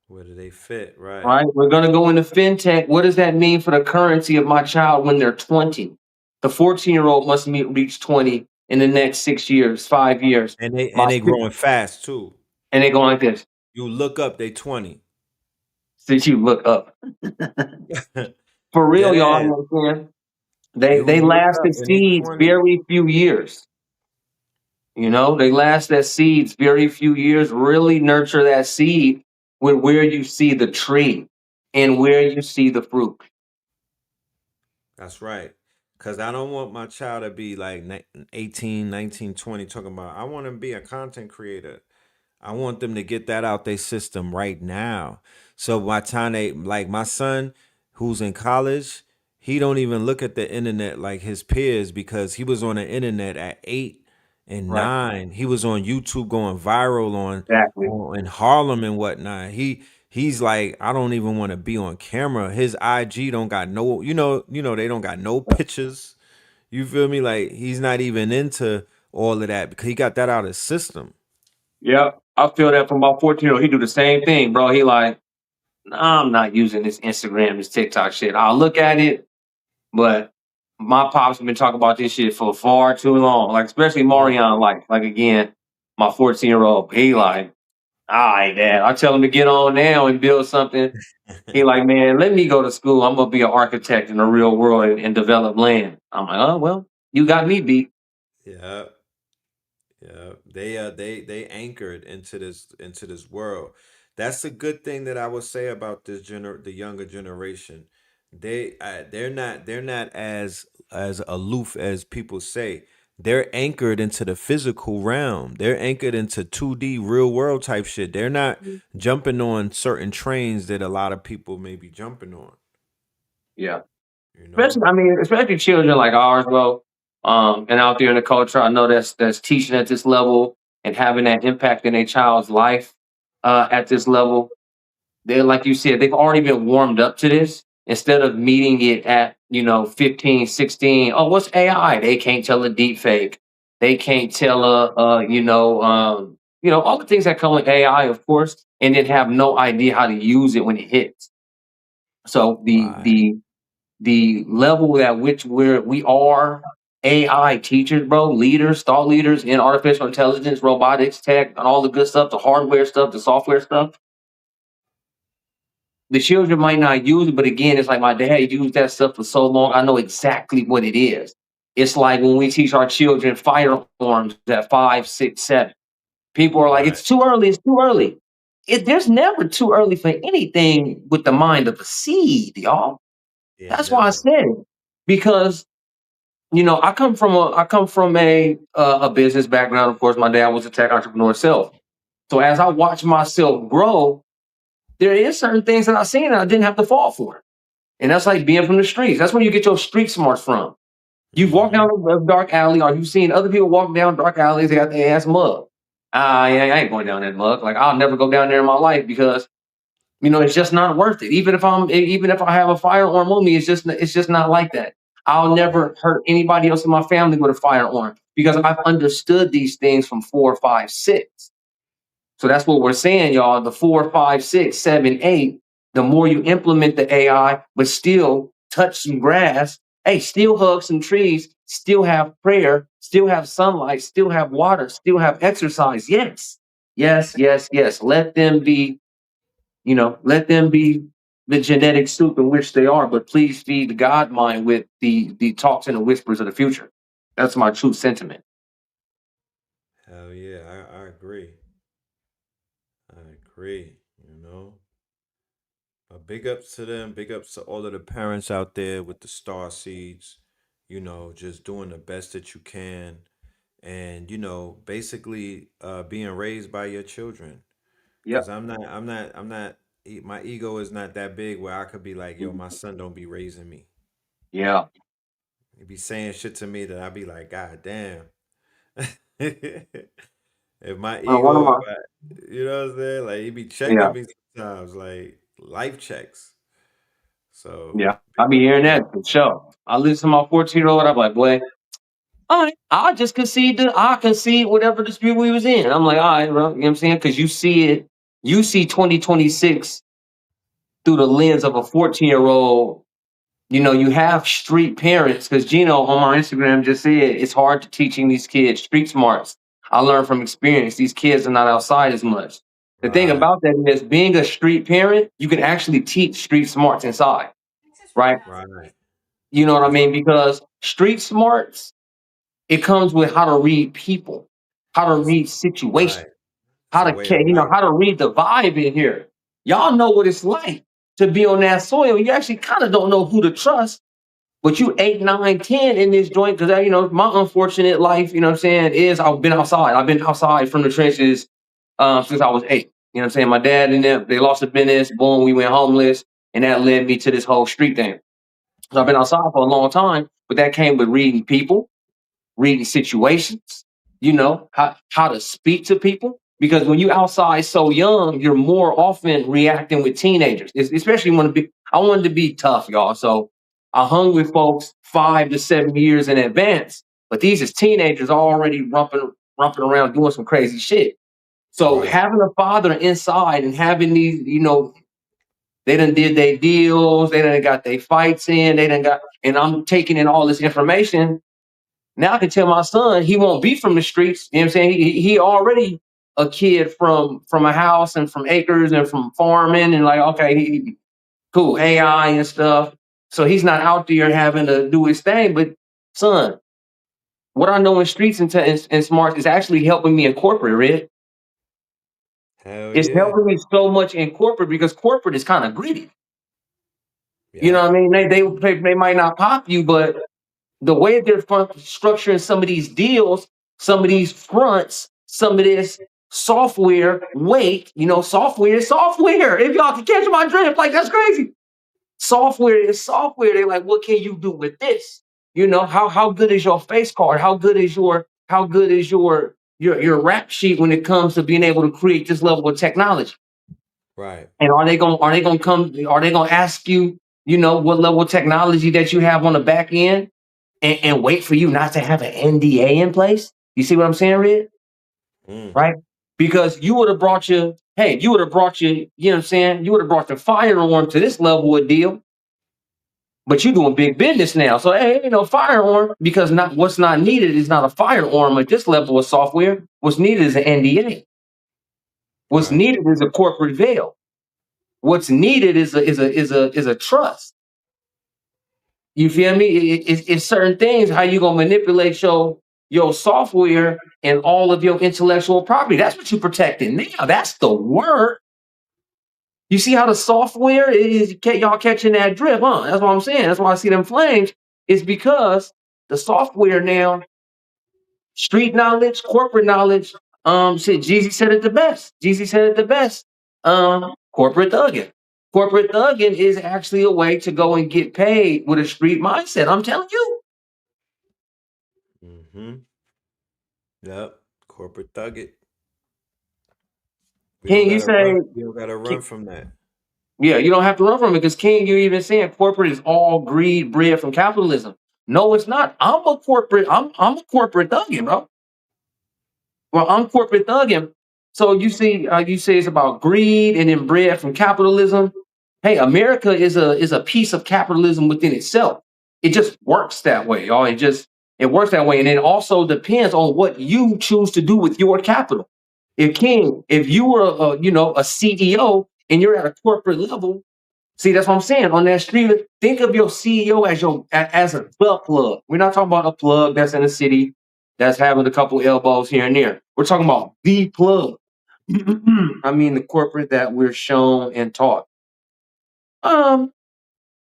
Speaker 4: Where do they fit? Right.
Speaker 3: Right? We're going to go into fintech. What does that mean for the currency of my child when they're 20? The 14-year-old must reach 20 in the next 6 years, 5 years.
Speaker 4: And they
Speaker 3: My
Speaker 4: and they growing fast too.
Speaker 3: and they go like this.
Speaker 4: You look up, they 20.
Speaker 3: Since you look up. For real,
Speaker 4: Dead
Speaker 3: y'all, you
Speaker 4: ass.
Speaker 3: know what I'm saying? They
Speaker 4: You look
Speaker 3: last the
Speaker 4: up and they
Speaker 3: seeds
Speaker 4: 20.
Speaker 3: very few years. They last that seeds very few years. Really nurture that seed with where you see the tree and where you see the fruit.
Speaker 4: That's right. Cause I don't want my child to be like 18, 19, 20 talking about I want to be a content creator. I want them to get that out their system right now. So by the time they like my son who's in college, he don't even look at the internet like his peers because he was on the internet at 8 and
Speaker 7: Right.
Speaker 4: 9. He was on YouTube going viral
Speaker 7: Exactly.
Speaker 4: in Harlem and whatnot. He's like, I don't even want to be on camera. His IG don't got no, they don't got no pictures. You feel me? Like he's not even into all of that because he got that out of his system.
Speaker 7: Yeah, I feel that from my 14-year-old. He do the same thing, bro. He like, nah, I'm not using this Instagram, this TikTok shit. I'll look at it, but my pops have been talking about this shit for far too long. Like, especially Marion, like again, my 14-year-old. He like, all right, dad. I tell him to get on now and build something. He like, man, let me go to school. I'm gonna be an architect in the real world and develop land. I'm like, oh well, you got me beat.
Speaker 4: Yeah. Yeah, they anchored into this world. That's a good thing that I would say about the younger generation. They're not as aloof as people say. They're anchored into the physical realm. They're anchored into 2D real world type shit. They're not jumping on certain trains that a lot of people may be jumping on.
Speaker 7: Yeah.
Speaker 4: You know?
Speaker 7: Especially children like ours, bro. And out there in the culture, I know that's teaching at this level and having that impact in a child's life at this level. They're like you said, they've already been warmed up to this instead of meeting it at 15, 16. Oh, what's AI? They can't tell a deep fake. They can't tell all the things that come with AI, of course, and then have no idea how to use it when it hits. So
Speaker 4: Right.
Speaker 7: the level at which we are AI teachers, bro, leaders, thought leaders in artificial intelligence, robotics, tech, and all the good stuff, the hardware stuff, the software stuff. The children might not use it, but again, it's like my dad used that stuff for so long. I know exactly what it is. It's like when we teach our children firearms at 5, 6, 7. People are like,
Speaker 4: Right.
Speaker 7: it's too early, it's too early. There's never too early for anything with the mind of a seed, y'all.
Speaker 4: Yeah,
Speaker 7: That's why I
Speaker 4: never.
Speaker 7: said it. Because I come from a business background. Of course, my dad was a tech entrepreneur himself. So as I watch myself grow, there is certain things that I seen that I didn't have to fall for. And that's like being from the streets. That's where you get your street smarts from. You've walked down
Speaker 4: Mm-hmm.
Speaker 7: a dark alley, or you've seen other people walk down dark alleys, they got their ass mug. Yeah, I ain't going down that mug. Like, I'll never go down there in my life because it's just not worth it. Even if I have a firearm on me, it's just not like that. I'll never hurt anybody else in my family with a firearm because I've understood these things from 4, 5, 6. So that's what we're saying, y'all. The 4, 5, 6, 7, 8. The more you implement the AI, but still touch some grass, hey, still hug some trees, still have prayer, still have sunlight, still have water, still have exercise. Yes, yes, yes, yes. Let them be the genetic soup in which they are, but please feed the God mind with the talks and the whispers of the future. That's my true sentiment.
Speaker 4: Hell yeah, I agree. I agree. You know. Big ups to them. Big ups to all of the parents out there with the star seeds. Just doing the best that you can, and basically being raised by your children. Cause
Speaker 7: Yep.
Speaker 4: My ego is not that big where I could be like, yo, my son don't be raising me.
Speaker 7: Yeah.
Speaker 4: He be saying shit to me that I be like, God damn. If my
Speaker 7: One of
Speaker 4: ego, if
Speaker 7: my
Speaker 4: I, you know what I'm saying? Like he be
Speaker 7: Yeah.
Speaker 4: checking me sometimes, like life checks. So
Speaker 7: Yeah, I
Speaker 4: big
Speaker 7: be
Speaker 4: up
Speaker 7: hearing
Speaker 4: to
Speaker 7: that
Speaker 4: them.
Speaker 7: for sure. I listen to my 14-year-old. I'm like, boy, all right, I concede whatever dispute we was in. I'm like, all right, bro, you know what I'm saying? Because you see 2026 through the lens of a 14-year-old. You have street parents because Gino on my Instagram just said it's hard to teaching these kids street smarts. I learned from experience. These kids are not outside as much. The thing
Speaker 4: Right,
Speaker 7: about that is being a street parent, you can actually teach street smarts inside, right?
Speaker 4: right.
Speaker 7: You know what I
Speaker 4: That's
Speaker 7: mean? Because street smarts, it comes with how to read people, how to read situations,
Speaker 4: right. It's a way of life.
Speaker 7: how to read the vibe in here. Y'all know what it's like to be on that soil. You actually kind of don't know who to trust, but you 8, 9, 10 in this joint because my unfortunate life. You know what I'm saying? Is I've been outside. I've been outside from the trenches since I was 8. You know what I'm saying? My dad and them, they lost the business. Boom, we went homeless, and that led me to this whole street thing. So I've been
Speaker 4: Right.
Speaker 7: outside for a long time, but that came with reading people, reading situations. how to speak to people. Because when you outside so young, you're more often reacting with teenagers, especially I wanted to be tough, y'all. So I hung with folks 5 to 7 years in advance, but these is teenagers already rumping around doing some crazy shit. So
Speaker 4: Right.
Speaker 7: having a father inside and having these, they done did their deals, they done got their fights in, and I'm taking in all this information. Now I can tell my son he won't be from the streets. You know what I'm saying? He already a kid from a house and from acres and from farming, and like, okay, he cool, AI and stuff. So he's not out there having to do his thing. But son, what I know in streets and smarts is actually helping me in corporate, Red.
Speaker 4: Hell
Speaker 7: It's
Speaker 4: yeah.
Speaker 7: helping me so much in corporate because corporate is kind of greedy. You
Speaker 4: Yeah.
Speaker 7: know what I mean? They might not pop you, but the way they're structuring some of these deals, some of these fronts, some of this software, software is software. If y'all can catch my drift, like that's crazy. Software is software. They're like, what can you do with this? How good is your face card? How good is your rap sheet when it comes to being able to create this level of technology?
Speaker 4: Right.
Speaker 7: And are they gonna ask you, what level of technology that you have on the back end and wait for you not to have an NDA in place? You see what I'm saying, Red?
Speaker 4: Mm.
Speaker 7: Right? Because you would have brought you know what I'm saying? You would have brought the firearm to this level of deal, but you're doing big business now. So hey, ain't no firearm because what's not needed is not a firearm at this level of software. What's needed is an NDA. What's
Speaker 4: Right.
Speaker 7: needed is a corporate veil. What's needed is a trust. You feel me? It's certain things how you gonna manipulate your software and all of your intellectual property. That's what you're protecting now. That's the word. You see how the software is? Y'all catching that drip, huh? That's what I'm saying. That's why I see them flames. It's because the software now, street knowledge, corporate knowledge. Jeezy said it the best. Jeezy said it the best. Corporate thugging. Corporate thugging is actually a way to go and get paid with a street mindset. I'm telling you.
Speaker 4: Mm-hmm. Yep. Corporate thug it.
Speaker 7: King, you say,
Speaker 4: We don't gotta run from that.
Speaker 7: yeah, you don't have to run from it because King, you're even saying corporate is all greed bred from capitalism. No, it's not. I'm a corporate thugging, bro. Well, I'm corporate thugging. So you say it's about greed and then bred from capitalism. Hey, America is a piece of capitalism within itself. It just works that way, y'all. It works that way, and it also depends on what you choose to do with your capital. If you were a CEO and you're at a corporate level, see that's what I'm saying. On that street, think of your CEO as a butt plug. We're not talking about a plug that's in the city that's having a couple elbows here and there. We're talking about the plug. I mean the corporate that we're shown and taught. Um,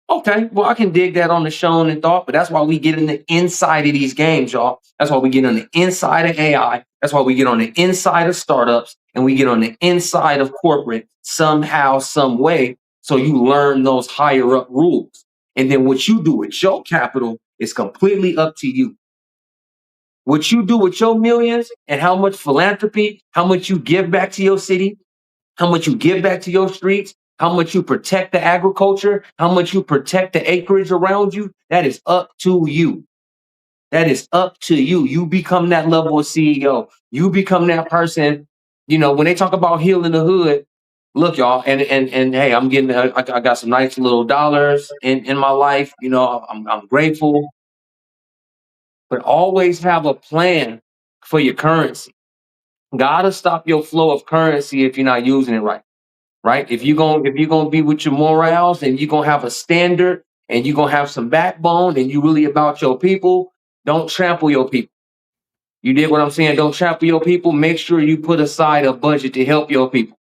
Speaker 7: Okay, well, I can dig that on the shown and thought, but that's why we get in the inside of these games, y'all. That's why we get on the inside of AI. That's why we get on the inside of startups and we get on the inside of corporate somehow, some way. So you learn those higher up rules. And then what you do with your capital is completely up to you. What you do with your millions and how much philanthropy, how much you give back to your city, how much you give back to your streets, how much you protect the agriculture, how much you protect the acreage around you, that is up to you. That is up to you. You become that level of CEO. You become that person. When they talk about healing the hood, look, y'all, and hey, I got some nice little dollars in my life. I'm grateful, but always have a plan for your currency. Gotta stop your flow of currency if you're not using it right. Right? If you're gonna be with your morals and you're gonna have a standard and you're gonna have some backbone and you really about your people, don't trample your people. You did what I'm saying? Don't trample your people. Make sure you put aside a budget to help your people.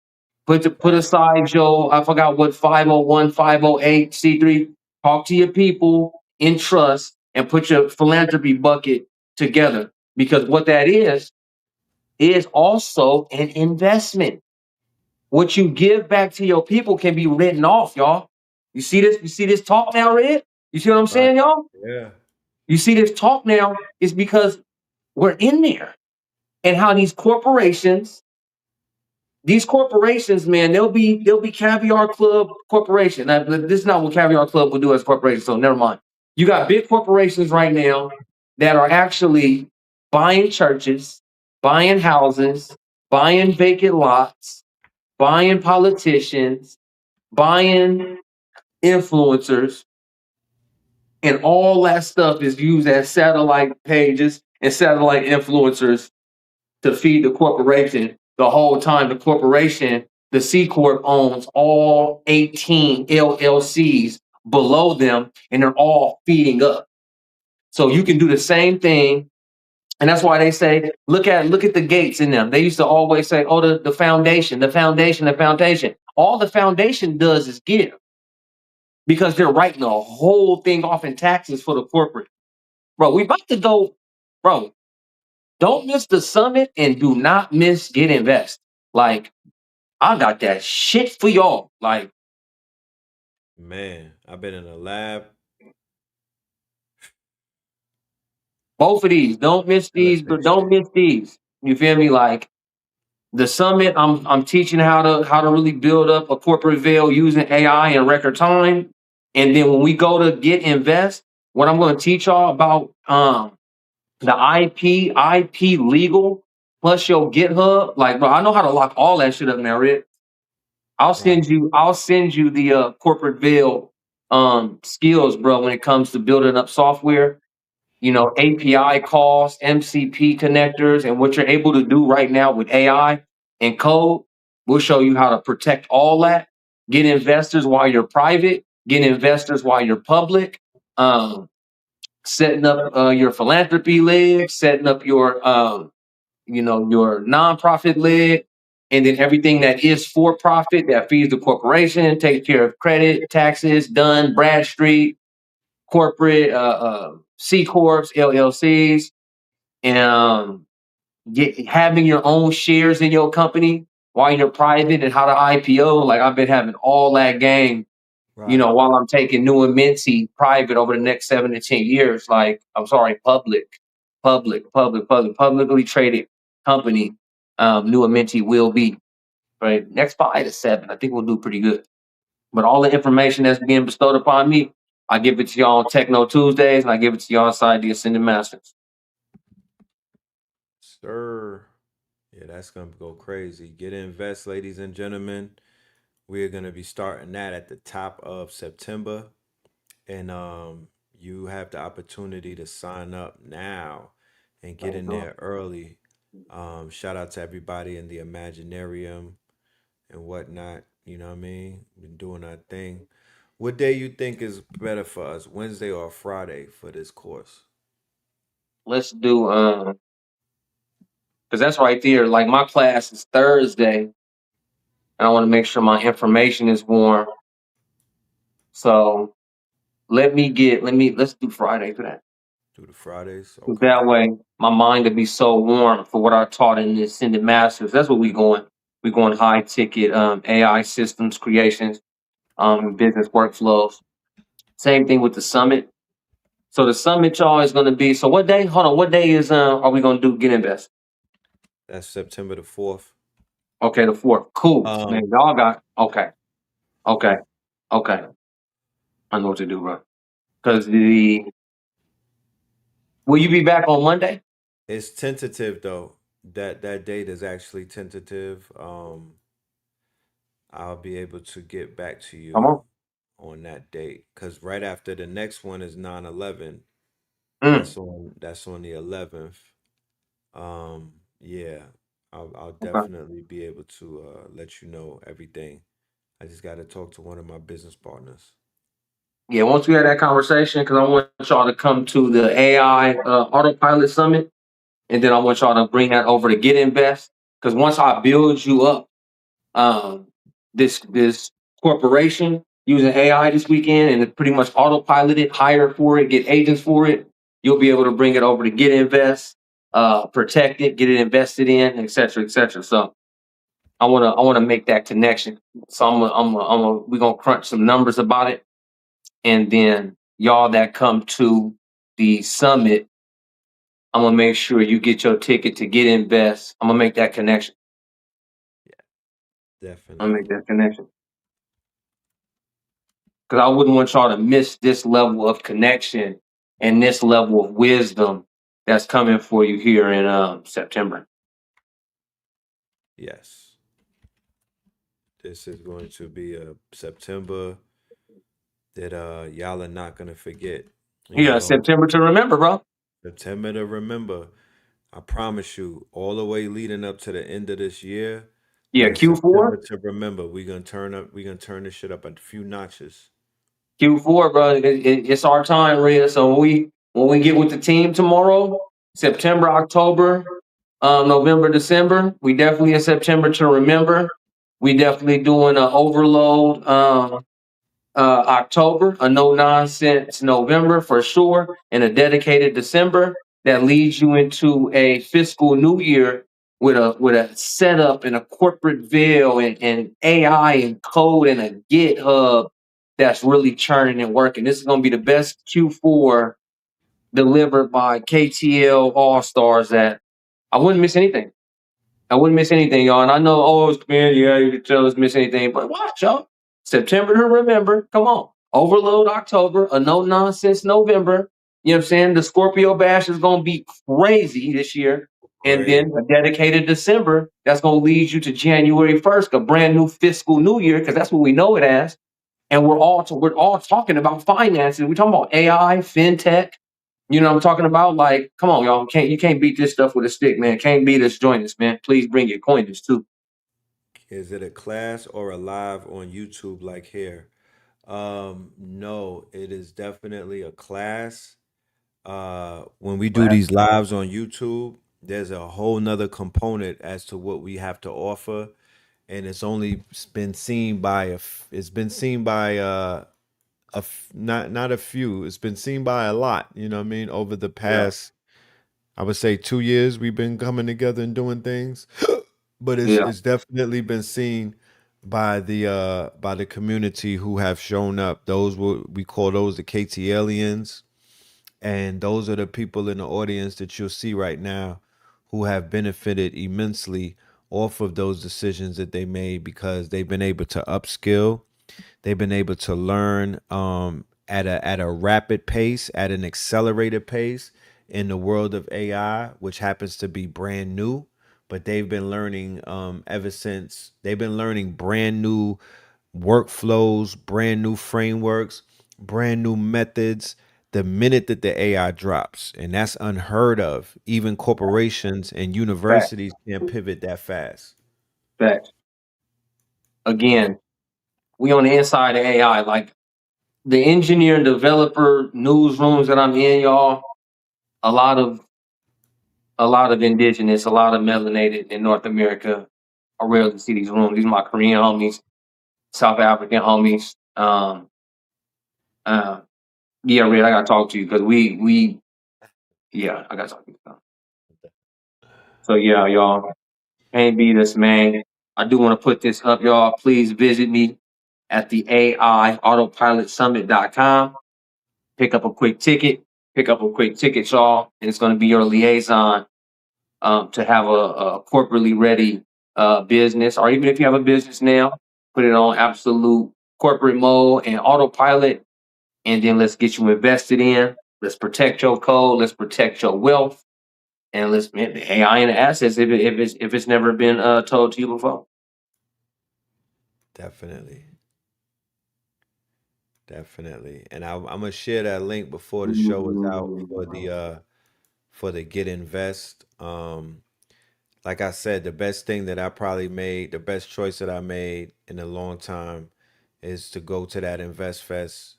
Speaker 7: Put aside your, I forgot what 501, 508, C3. Talk to your people in trust and put your philanthropy bucket together. Because what that is also an investment. What you give back to your people can be written off, y'all. You see this? You see this talk now, Red? You see what I'm saying, y'all?
Speaker 4: Yeah.
Speaker 7: You see this talk now is because we're in there. and how these corporations, man, they'll be Caviar Club Corporation. Now, this is not what Caviar Club will do as a corporation, so never mind. You got big corporations right now that are actually buying churches, buying houses, buying vacant lots, buying politicians, buying influencers, and all that stuff is used as satellite pages and satellite influencers to feed the corporation. The whole time the corporation, the C Corp, owns all 18 LLCs below them, and they're all feeding up. So you can do the same thing. And that's why they say, look at the gates in them. They used to always say, oh, the foundation, the foundation, the foundation. All the foundation does is give, because they're writing the whole thing off in taxes for the corporate. Bro, we about to go, bro. Don't miss the summit and do not miss Get Invest. Like, I got that shit for y'all. Like,
Speaker 4: Man, I've been in a lab.
Speaker 7: both of these. Don't miss these, but don't miss these. You feel me? Like, the summit, I'm teaching how to really build up a corporate veil using AI in record time. And then when we go to Get Invest, what I'm going to teach y'all about the IP legal plus your GitHub. Like, bro, I know how to lock all that shit up now, Rick. I'll send you the corporate veil skills, bro, when it comes to building up software. You know, API calls, MCP connectors, and what you're able to do right now with AI and code. We'll show you how to protect all that. Get investors while you're private. Get investors while you're public. Setting up your philanthropy leg, setting up your your nonprofit leg, and then everything that is for profit that feeds the corporation, takes care of credit, taxes, done, Bradstreet, corporate, C corps, LLCs, and having your own shares in your company while you're private, and how to IPO. Like, I've been having all that game, while I'm taking New and Minty private over the next 7 to 10 years. Like, I'm sorry, publicly traded company. New and Minty will be right next 5 to 7. I think we'll do pretty good. But all the information that's being bestowed upon me, I give it to y'all on Techno Tuesdays, and I give it to y'all inside the Ascended Masters.
Speaker 4: Sir. Yeah, that's gonna go crazy. Get Invest, ladies and gentlemen. We're gonna be starting that at the top of September. And you have the opportunity to sign up now and get in there early. Shout out to everybody in the Imaginarium and whatnot. You know what I mean? Been doing our thing. What day you think is better for us, Wednesday or Friday, for this course?
Speaker 7: Let's do because that's right there. Like, my class is Thursday, and I want to make sure my information is warm. So let's do Friday for that.
Speaker 4: Do the Fridays?
Speaker 7: 'Cause that way my mind will be so warm for what I taught in the Ascended Masters. That's what we going. We going high ticket AI systems creations, business workflows. Same thing with the summit. So the summit, y'all, is going to be. So what day? Hold on. What day is are we going to do Get Invest?
Speaker 4: That's September the 4th.
Speaker 7: Okay, the 4th. Cool. Man, y'all got okay. I know what to do, bro. Because will you be back on Monday?
Speaker 4: It's tentative though. That date is actually tentative. I'll be able to get back to you
Speaker 7: Come
Speaker 4: on that date, because right after the next one is 9/11.
Speaker 7: on.
Speaker 4: That's on the 11th. Yeah, I'll
Speaker 7: Okay.
Speaker 4: definitely be able to let you know everything. I just got to talk to one of my business partners.
Speaker 7: Yeah, once we had that conversation, because I want y'all to come to the AI Autopilot Summit, and then I want y'all to bring that over to Get Invest. Because once I build you up this corporation using AI this weekend, and it pretty much autopilot it, hire for it, get agents for it, you'll be able to bring it over to Get Invest, protect it, get it invested in, et cetera, et cetera. So I wanna make that connection. So we're gonna crunch some numbers about it, and then y'all that come to the summit, I'm gonna make sure you get your ticket to Get Invest. I'm gonna make that connection. I'm
Speaker 4: Definitely.
Speaker 7: gonna make that connection because I wouldn't want y'all to miss this level of connection and this level of wisdom that's coming for you here in September.
Speaker 4: Yes. This is going to be a September that y'all are not gonna forget. You
Speaker 7: Yeah,
Speaker 4: know,
Speaker 7: September to remember, bro.
Speaker 4: September to remember. I promise you, all the way leading up to the end of this year,
Speaker 7: Yeah,
Speaker 4: but it's September
Speaker 7: Q4,
Speaker 4: to remember. We're gonna turn this shit up a few notches.
Speaker 7: Q4, bro. It's our time, Rhea. So when we get with the team tomorrow, September, October, November, December, we definitely in September to remember. We definitely doing an overload. October, a no nonsense November for sure, and a dedicated December that leads you into a fiscal new year with a setup and a corporate veil and AI and code and a GitHub that's really churning and working. This is going to be the best Q4 delivered by KTL All Stars that I wouldn't miss anything. I wouldn't miss anything, y'all. And I know, man, yeah, you can tell us miss anything, but watch, y'all. September to remember. Come on. Overload October, a no nonsense November. You know what I'm saying? The Scorpio Bash is going to be crazy this year. And
Speaker 4: Crazy.
Speaker 7: then a dedicated December that's going to lead you to January 1st, a brand new fiscal new year, because that's what we know it as. And we're all talking about finances. We're talking about AI, fintech. You know what I'm talking about? Like, come on, y'all. You can't beat this stuff with a stick, man. Can't beat us. Join us, man. Please bring your coinage too.
Speaker 4: Is it a class or a live on YouTube like here? No, it is definitely a class. When we do these lives on YouTube, there's a whole nother component as to what we have to offer, and it's only been seen by it's been seen by not a few. It's been seen by a lot. You know what I mean? Over the
Speaker 7: Yeah.
Speaker 4: past, I would say 2 years, we've been coming together and doing things, but
Speaker 7: Yeah.
Speaker 4: it's definitely been seen by the community who have shown up. Those we call those the KT aliens, and those are the people in the audience that you'll see right now who have benefited immensely off of those decisions that they made because they've been able to upskill. They've been able to learn at a rapid pace, at an accelerated pace in the world of AI, which happens to be brand new. But they've been learning ever since. They've been learning brand new workflows, brand new frameworks, brand new methods the minute that the AI drops. And that's unheard of. Even corporations and
Speaker 7: Fact.
Speaker 4: universities can't pivot that fast.
Speaker 7: Fact. Again, we on the inside of AI. Like the engineer and developer newsrooms that I'm in, y'all. A lot of indigenous, a lot of melanated in North America. I rarely see these rooms. These are my Korean homies, South African homies. Uh, yeah, Red, I gotta talk to you because yeah, I gotta talk to you. So yeah, y'all. Can't beat us, man. I do want to put this up, y'all. Please visit me at the AIAutopilotSummit.com. Pick up a quick ticket. Pick up a quick ticket, y'all. And it's going to be your liaison to have a corporately ready business. Or even if you have a business now, put it on absolute corporate mode and autopilot. And then let's get you invested in. Let's protect your code. Let's protect your wealth. And let's man, the AI and the assets if it's never been told to you before.
Speaker 4: Definitely. Definitely. And I'm gonna share that link before the show is out for the Get Invest. Like I said, the best thing that I probably made, the best choice that I made in a long time is to go to that Invest Fest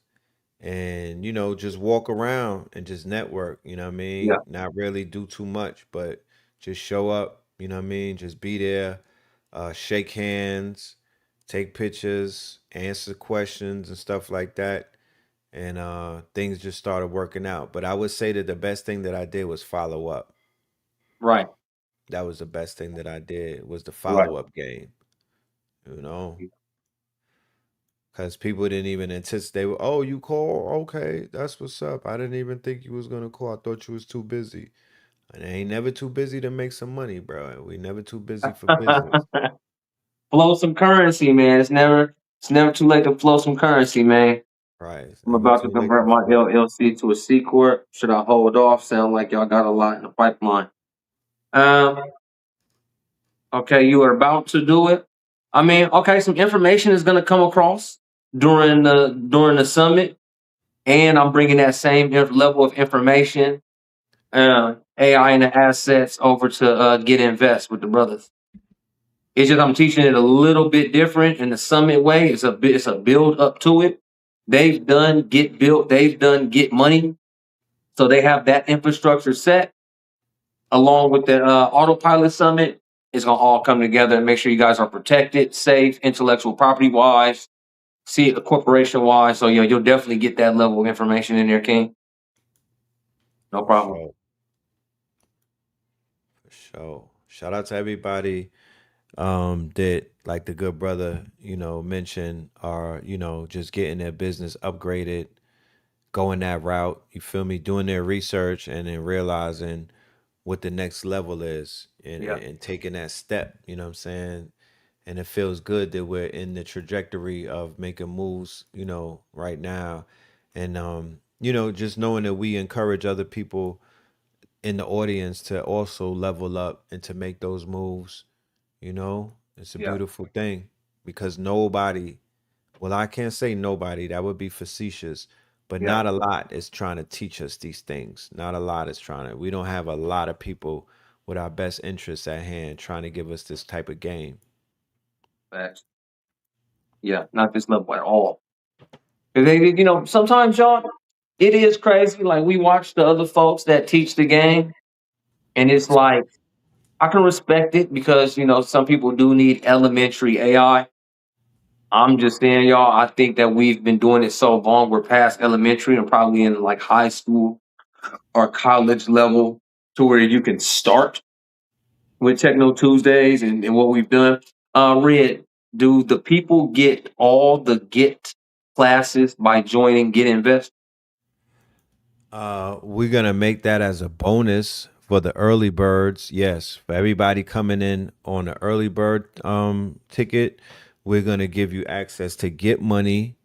Speaker 4: and just walk around and just network, you know what I
Speaker 7: Yeah,
Speaker 4: mean? Not really do too much, but just show up, you know what I mean? Just be there, shake hands, take pictures, answer questions and stuff like that. And things just started working out. But I would say that the best thing that I did was follow up.
Speaker 7: right,
Speaker 4: That was the best thing that I did was the
Speaker 7: right.
Speaker 4: follow up game, you know? Because people didn't even anticipate. Oh, you call? Okay, that's what's up. I didn't even think you was gonna call. I thought you was too busy. And they ain't never too busy to make some money, bro. We never too busy for business.
Speaker 7: Flow some currency, man. It's never too late to flow some currency, man.
Speaker 4: Right. It's
Speaker 7: I'm
Speaker 4: never
Speaker 7: about to
Speaker 4: too late
Speaker 7: convert
Speaker 4: to
Speaker 7: my
Speaker 4: flow.
Speaker 7: LLC to a C corp. Should I hold off? Sound like y'all got a lot in the pipeline. Um, okay, you are about to do it. I mean, okay, some information is going to come across during the summit, and I'm bringing that same level of information, AI and the assets over to Get Invest with the brothers. It's just I'm teaching it a little bit different in the summit way. It's a build up to it. They've done Get Built. They've done Get Money, so they have that infrastructure set along with the autopilot summit. It's gonna all come together and make sure you guys are protected, safe, intellectual property wise, see it corporation wise. So yeah, you'll definitely get that level of information in there, King. No
Speaker 4: For
Speaker 7: problem.
Speaker 4: sure. For sure. Shout out to everybody that, like the good brother, mentioned, are, just getting their business upgraded, going that route, you feel me, doing their research and then realizing what the next level is, and,
Speaker 7: Yeah,
Speaker 4: and taking that step, you know what I'm saying? And it feels good that we're in the trajectory of making moves, right now. And just knowing that we encourage other people in the audience to also level up and to make those moves, it's a
Speaker 7: yeah,
Speaker 4: beautiful thing, because nobody, well, I can't say nobody, that would be facetious, but
Speaker 7: yeah.
Speaker 4: not a lot is trying to teach us these things. Not a lot is trying to, we don't have a lot of people with our best interests at hand trying to give us this type of game.
Speaker 7: Facts. Yeah, not this level at all. 'Cause sometimes y'all, it is crazy. Like we watch the other folks that teach the game, and it's like I can respect it because some people do need elementary AI. I'm just saying, y'all, I think that we've been doing it so long, we're past elementary and probably in like high school or college level to where you can start with Techno Tuesdays and what we've done. Red, do the people get all the Get classes by joining Get Invest?
Speaker 4: We're gonna make that as a bonus for the early birds. Yes, for everybody coming in on the early bird ticket, we're gonna give you access to Get Money,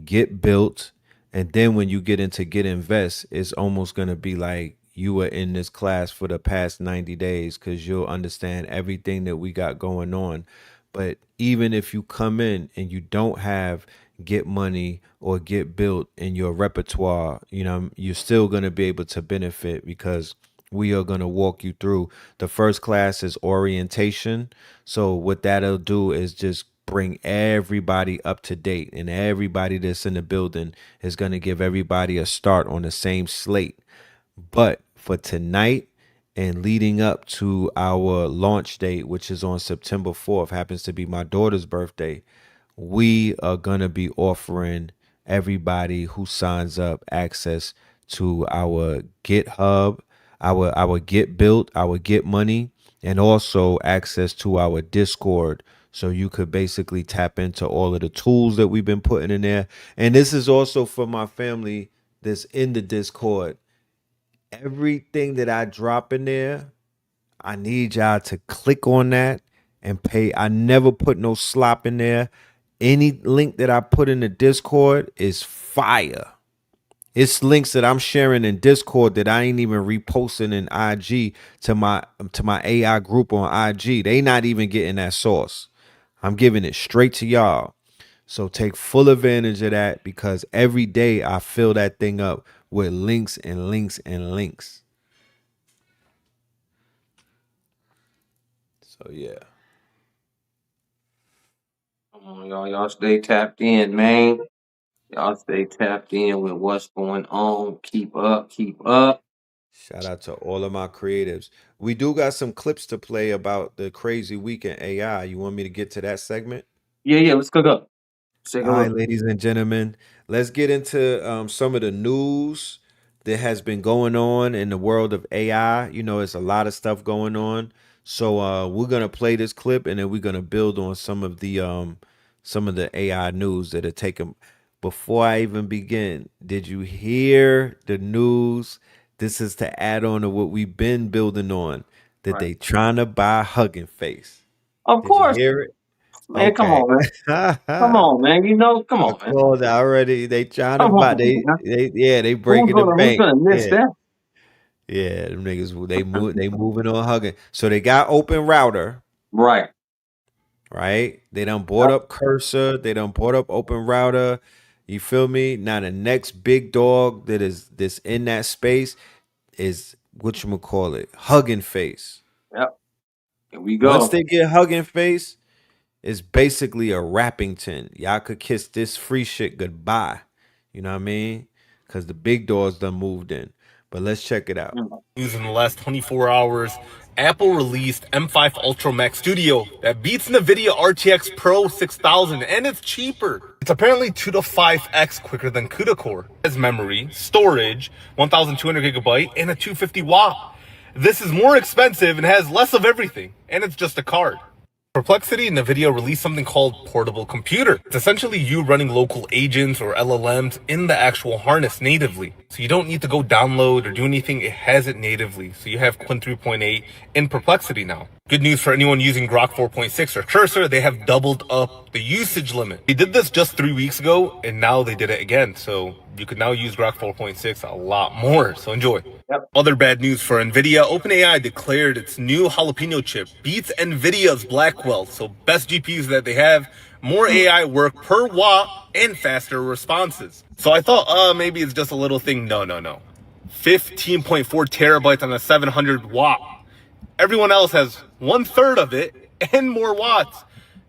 Speaker 4: Get Built, and then when you get into Get Invest, it's almost gonna be like you were in this class for the past 90 days, because you'll understand everything that we got going on. But even if you come in and you don't have Get Money or Get Built in your repertoire, you're still gonna be able to benefit, because we are going to walk you through. The first class is orientation. So what that'll do is just bring everybody up to date, and everybody that's in the building is going to give everybody a start on the same slate. But for tonight and leading up to our launch date, which is on September 4th, happens to be my daughter's birthday, we are going to be offering everybody who signs up access to our GitHub, our Get Built, our Get Money, and also access to our Discord. So you could basically tap into all of the tools that we've been putting in there. And this is also for my family that's in the Discord. Everything that I drop in there, I need y'all to click on that and pay. I never put no slop in there. Any link that I put in the Discord is fire. It's links that I'm sharing in Discord that I ain't even reposting in IG to my AI group on IG. They not even getting that source. I'm giving it straight to y'all. So take full advantage of that, because every day I fill that thing up with links and links and links. So yeah.
Speaker 7: Come on, y'all. Y'all stay tapped in, man. Y'all stay tapped in with what's going on. Keep up, keep up.
Speaker 4: Shout out to all of my creatives. We do got some clips to play about the crazy week in AI. You want me to get to that segment?
Speaker 7: Yeah, yeah. Let's cook up. Let's take a
Speaker 4: All right,
Speaker 7: look.
Speaker 4: ladies and gentlemen, let's get into some of the news that has been going on in the world of AI. It's a lot of stuff going on. So we're gonna play this clip, and then we're gonna build on some of the AI news that are taken. Before I even begin, did you hear the news This is to add on to what we've been building on. That
Speaker 7: Right.
Speaker 4: they trying to buy Hugging Face.
Speaker 7: Of
Speaker 4: Did you
Speaker 7: course,
Speaker 4: hear it?
Speaker 7: man. Come
Speaker 4: Okay.
Speaker 7: on, man. Come on, man. You know, come
Speaker 4: I
Speaker 7: on, man.
Speaker 4: called already. They trying to
Speaker 7: Come
Speaker 4: buy.
Speaker 7: on, man.
Speaker 4: They breaking the
Speaker 7: Who's
Speaker 4: bank.
Speaker 7: gonna miss
Speaker 4: Yeah.
Speaker 7: that?
Speaker 4: Yeah, them niggas they moving on Hugging. So they got Open Router,
Speaker 7: Right.
Speaker 4: right? They done bought up Cursor, they done bought up Open Router. You feel me? Now the next big dog that's in that space is whatchamacallit, Hugging Face.
Speaker 7: Yep. Here we
Speaker 4: Once
Speaker 7: go.
Speaker 4: they get Hugging Face, it's basically a Rappington. Y'all could kiss this free shit goodbye. You know what I mean? Cause the big dogs done moved in. But let's check it out.
Speaker 8: News in the last 24 hours, Apple released M5 Ultra Max Studio that beats NVIDIA RTX Pro 6000 and it's cheaper. It's apparently 2 to 5x quicker than CUDA Core. It has memory, storage, 1200 gigabyte, and a 250 watt. This is more expensive and has less of everything, and it's just a card. Perplexity and NVIDIA released something called Portable Computer. It's essentially you running local agents or LLMs in the actual harness natively. So you don't need to go download or do anything, it has it natively. So you have Qwen 3.8 in Perplexity now. Good news for anyone using Grok 4.6 or Cursor, they have doubled up the usage limit. They did this just 3 weeks ago, and now they did it again. So you can now use Grok 4.6 a lot more. So enjoy.
Speaker 7: Yep.
Speaker 8: Other bad news for NVIDIA, OpenAI declared its new Jalapeno chip beats NVIDIA's Blackwell. So best GPUs that they have, more AI work per watt, and faster responses. So I thought, maybe it's just a little thing. No. 15.4 terabytes on a 700 watt. Everyone else has 1/3 of it and more watts.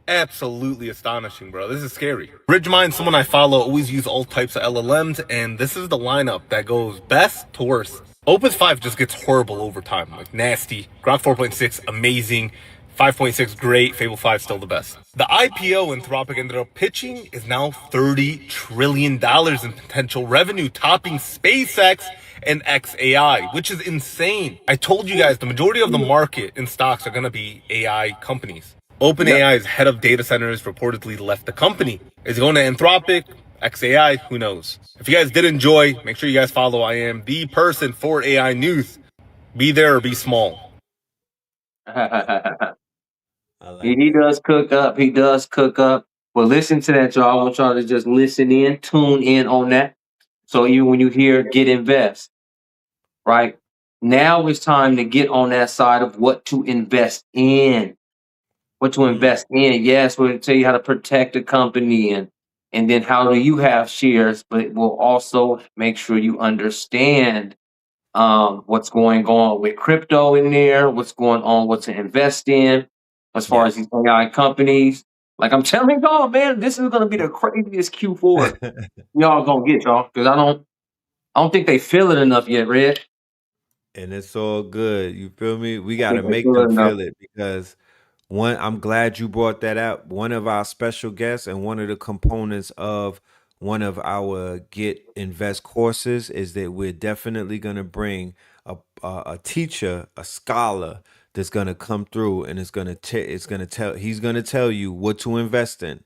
Speaker 8: Absolutely astonishing, bro. This is scary. BridgeMind, someone I follow, always use all types of LLMs, and this is the lineup that goes best to worst. Opus 5 just gets horrible over time, like nasty. Grok 4.6, amazing. 5.6, great. Fable 5, still the best. The IPO Anthropic ended up pitching is now $30 trillion in potential revenue, topping SpaceX and XAI, which is insane. I told you guys the majority of the market in stocks are going to be AI companies. OpenAI's head of data centers reportedly left the company. Is he going to Anthropic? XAI? Who knows? If you guys did enjoy, make sure you guys follow. I am the person for AI news. Be there or be small.
Speaker 7: He does cook up. He does cook up. But listen to that, y'all. I want y'all to just listen in, tune in on that. So even when you hear get invest, right? Now it's time to get on that side of what to invest in. What to invest in. Yes, we'll tell you how to protect the company and then how do you have shares, but it will also make sure you understand what's going on with crypto in there, what's going on, what to invest in, as far as these AI companies. Like I'm telling y'all, man, this is gonna be the craziest Q4 y'all gonna get, y'all, because I don't think they feel it enough yet, Red.
Speaker 4: And it's all good. You feel me? We
Speaker 7: I
Speaker 4: got to
Speaker 7: think they
Speaker 4: make
Speaker 7: feel it
Speaker 4: them
Speaker 7: enough.
Speaker 4: feel it because I'm glad you brought that up. One of our special guests and one of the components of one of our Get Invest courses is that we're definitely going to bring a teacher, a scholar that's going to come through and he's going to tell you what to invest in.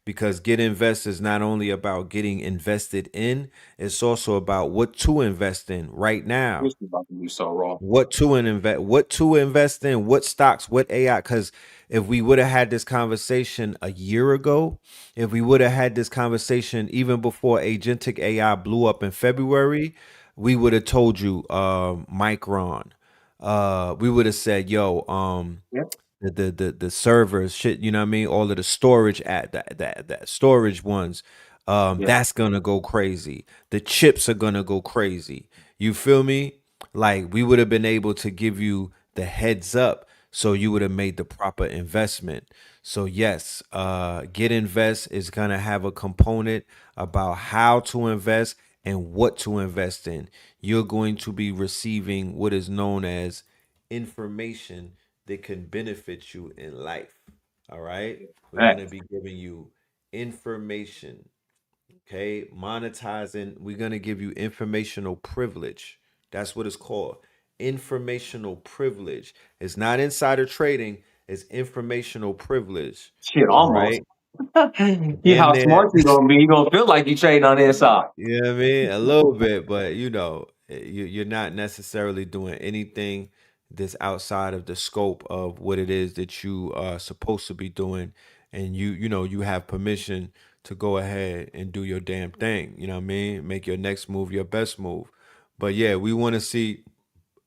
Speaker 4: Because Get Invest is not only about getting invested in, it's also about what to invest in right now.
Speaker 7: This is about to be so wrong.
Speaker 4: What to invest in, what stocks, what AI. Because if we would have had this conversation a year ago, if we would have had this conversation even before agentic AI blew up in February, we would have told you Micron. We would have said, yo,
Speaker 7: Yep.
Speaker 4: the servers, shit, you know what I mean? All of the storage at that storage ones,
Speaker 7: Yeah.
Speaker 4: that's gonna go crazy. The chips are gonna go crazy. You feel me? Like we would have been able to give you the heads up so you would have made the proper investment. So yes, Get Invest is gonna have a component about how to invest and what to invest in. You're going to be receiving what is known as information that can benefit you in life. All right. We're
Speaker 7: Right.
Speaker 4: going to be giving you information. Okay. Monetizing. We're going to give you informational privilege. That's what it's called. Informational privilege. It's not insider trading, it's informational privilege.
Speaker 7: Shit,
Speaker 4: All
Speaker 7: almost.
Speaker 4: right.
Speaker 7: You how
Speaker 4: And then,
Speaker 7: smart you gonna be? You gonna feel like you trading on the inside.
Speaker 4: you know what I mean? A little bit, but you know, you're not necessarily doing anything that's outside of the scope of what it is that you are supposed to be doing, and you have permission to go ahead and do your damn thing. You know what I mean? Make your next move your best move. But yeah, we want to see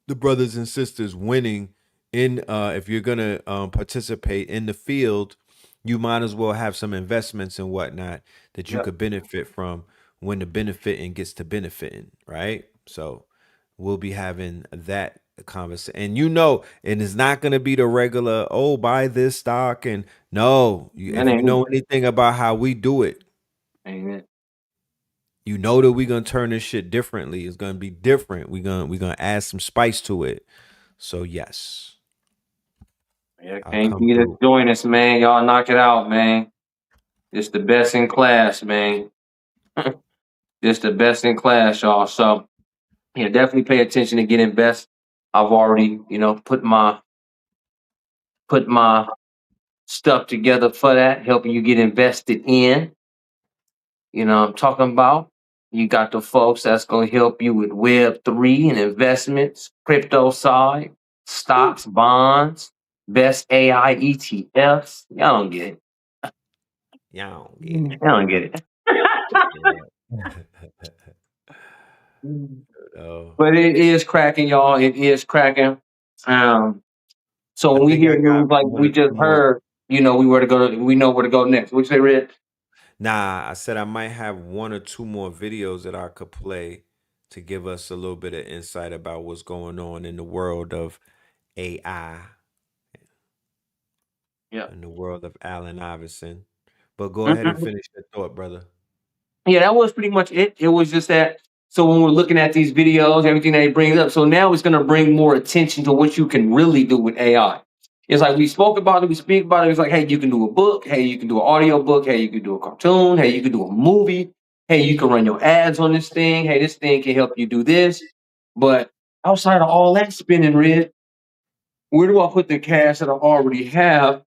Speaker 4: the brothers and sisters winning in if you're gonna participate in the field, you might as well have some investments and whatnot that you
Speaker 7: Yeah.
Speaker 4: could benefit from when the benefiting gets to benefiting, right? So we'll be having that conversation. And and it's not gonna be the regular, oh, buy this stock and no,
Speaker 7: That
Speaker 4: if you
Speaker 7: ain't
Speaker 4: know
Speaker 7: it.
Speaker 4: anything about how we do it,
Speaker 7: Ain't it.
Speaker 4: you know that we're gonna turn this shit differently. It's gonna be different. We're gonna add some spice to it. So yes,
Speaker 7: Yeah,
Speaker 4: I'll
Speaker 7: can't
Speaker 4: come
Speaker 7: beat us.
Speaker 4: through.
Speaker 7: Join us, man. Y'all knock it out, man. It's the best in class, man. It's the best in class, y'all. So yeah, definitely pay attention and get invest. I've already, put my stuff together for that, helping you get invested in. I'm talking about. You got the folks that's gonna help you with Web3 and investments, crypto side, stocks, bonds, best AI ETFs. Y'all don't get it.
Speaker 4: Yeah, I don't get it.
Speaker 7: Y'all don't get it.
Speaker 4: Oh,
Speaker 7: But it is cracking, y'all. It is cracking. Um, so
Speaker 4: I
Speaker 7: when we
Speaker 4: think I
Speaker 7: hear
Speaker 4: got
Speaker 7: news like
Speaker 4: one
Speaker 7: we
Speaker 4: or
Speaker 7: just
Speaker 4: two more.
Speaker 7: heard, we know where to go next. What you say, Red?
Speaker 4: Nah, I said I might have one or two more videos that I could play to give us a little bit of insight about what's going on in the world of AI,
Speaker 7: Yeah.
Speaker 4: in the world of Allen Iverson. But go ahead and
Speaker 7: Mhm.
Speaker 4: finish your thought, brother.
Speaker 7: Yeah, that was pretty much it. It was just that. So when we're looking at these videos, everything that he brings up, so now it's going to bring more attention to what you can really do with AI. It's like we spoke about it, we speak about it. It's like, hey, you can do a book. Hey, you can do an audio book. Hey, you can do a cartoon. Hey, you can do a movie. Hey, you can run your ads on this thing. Hey, this thing can help you do this. But outside of all that spinning, Red, where do I put the cash that I already have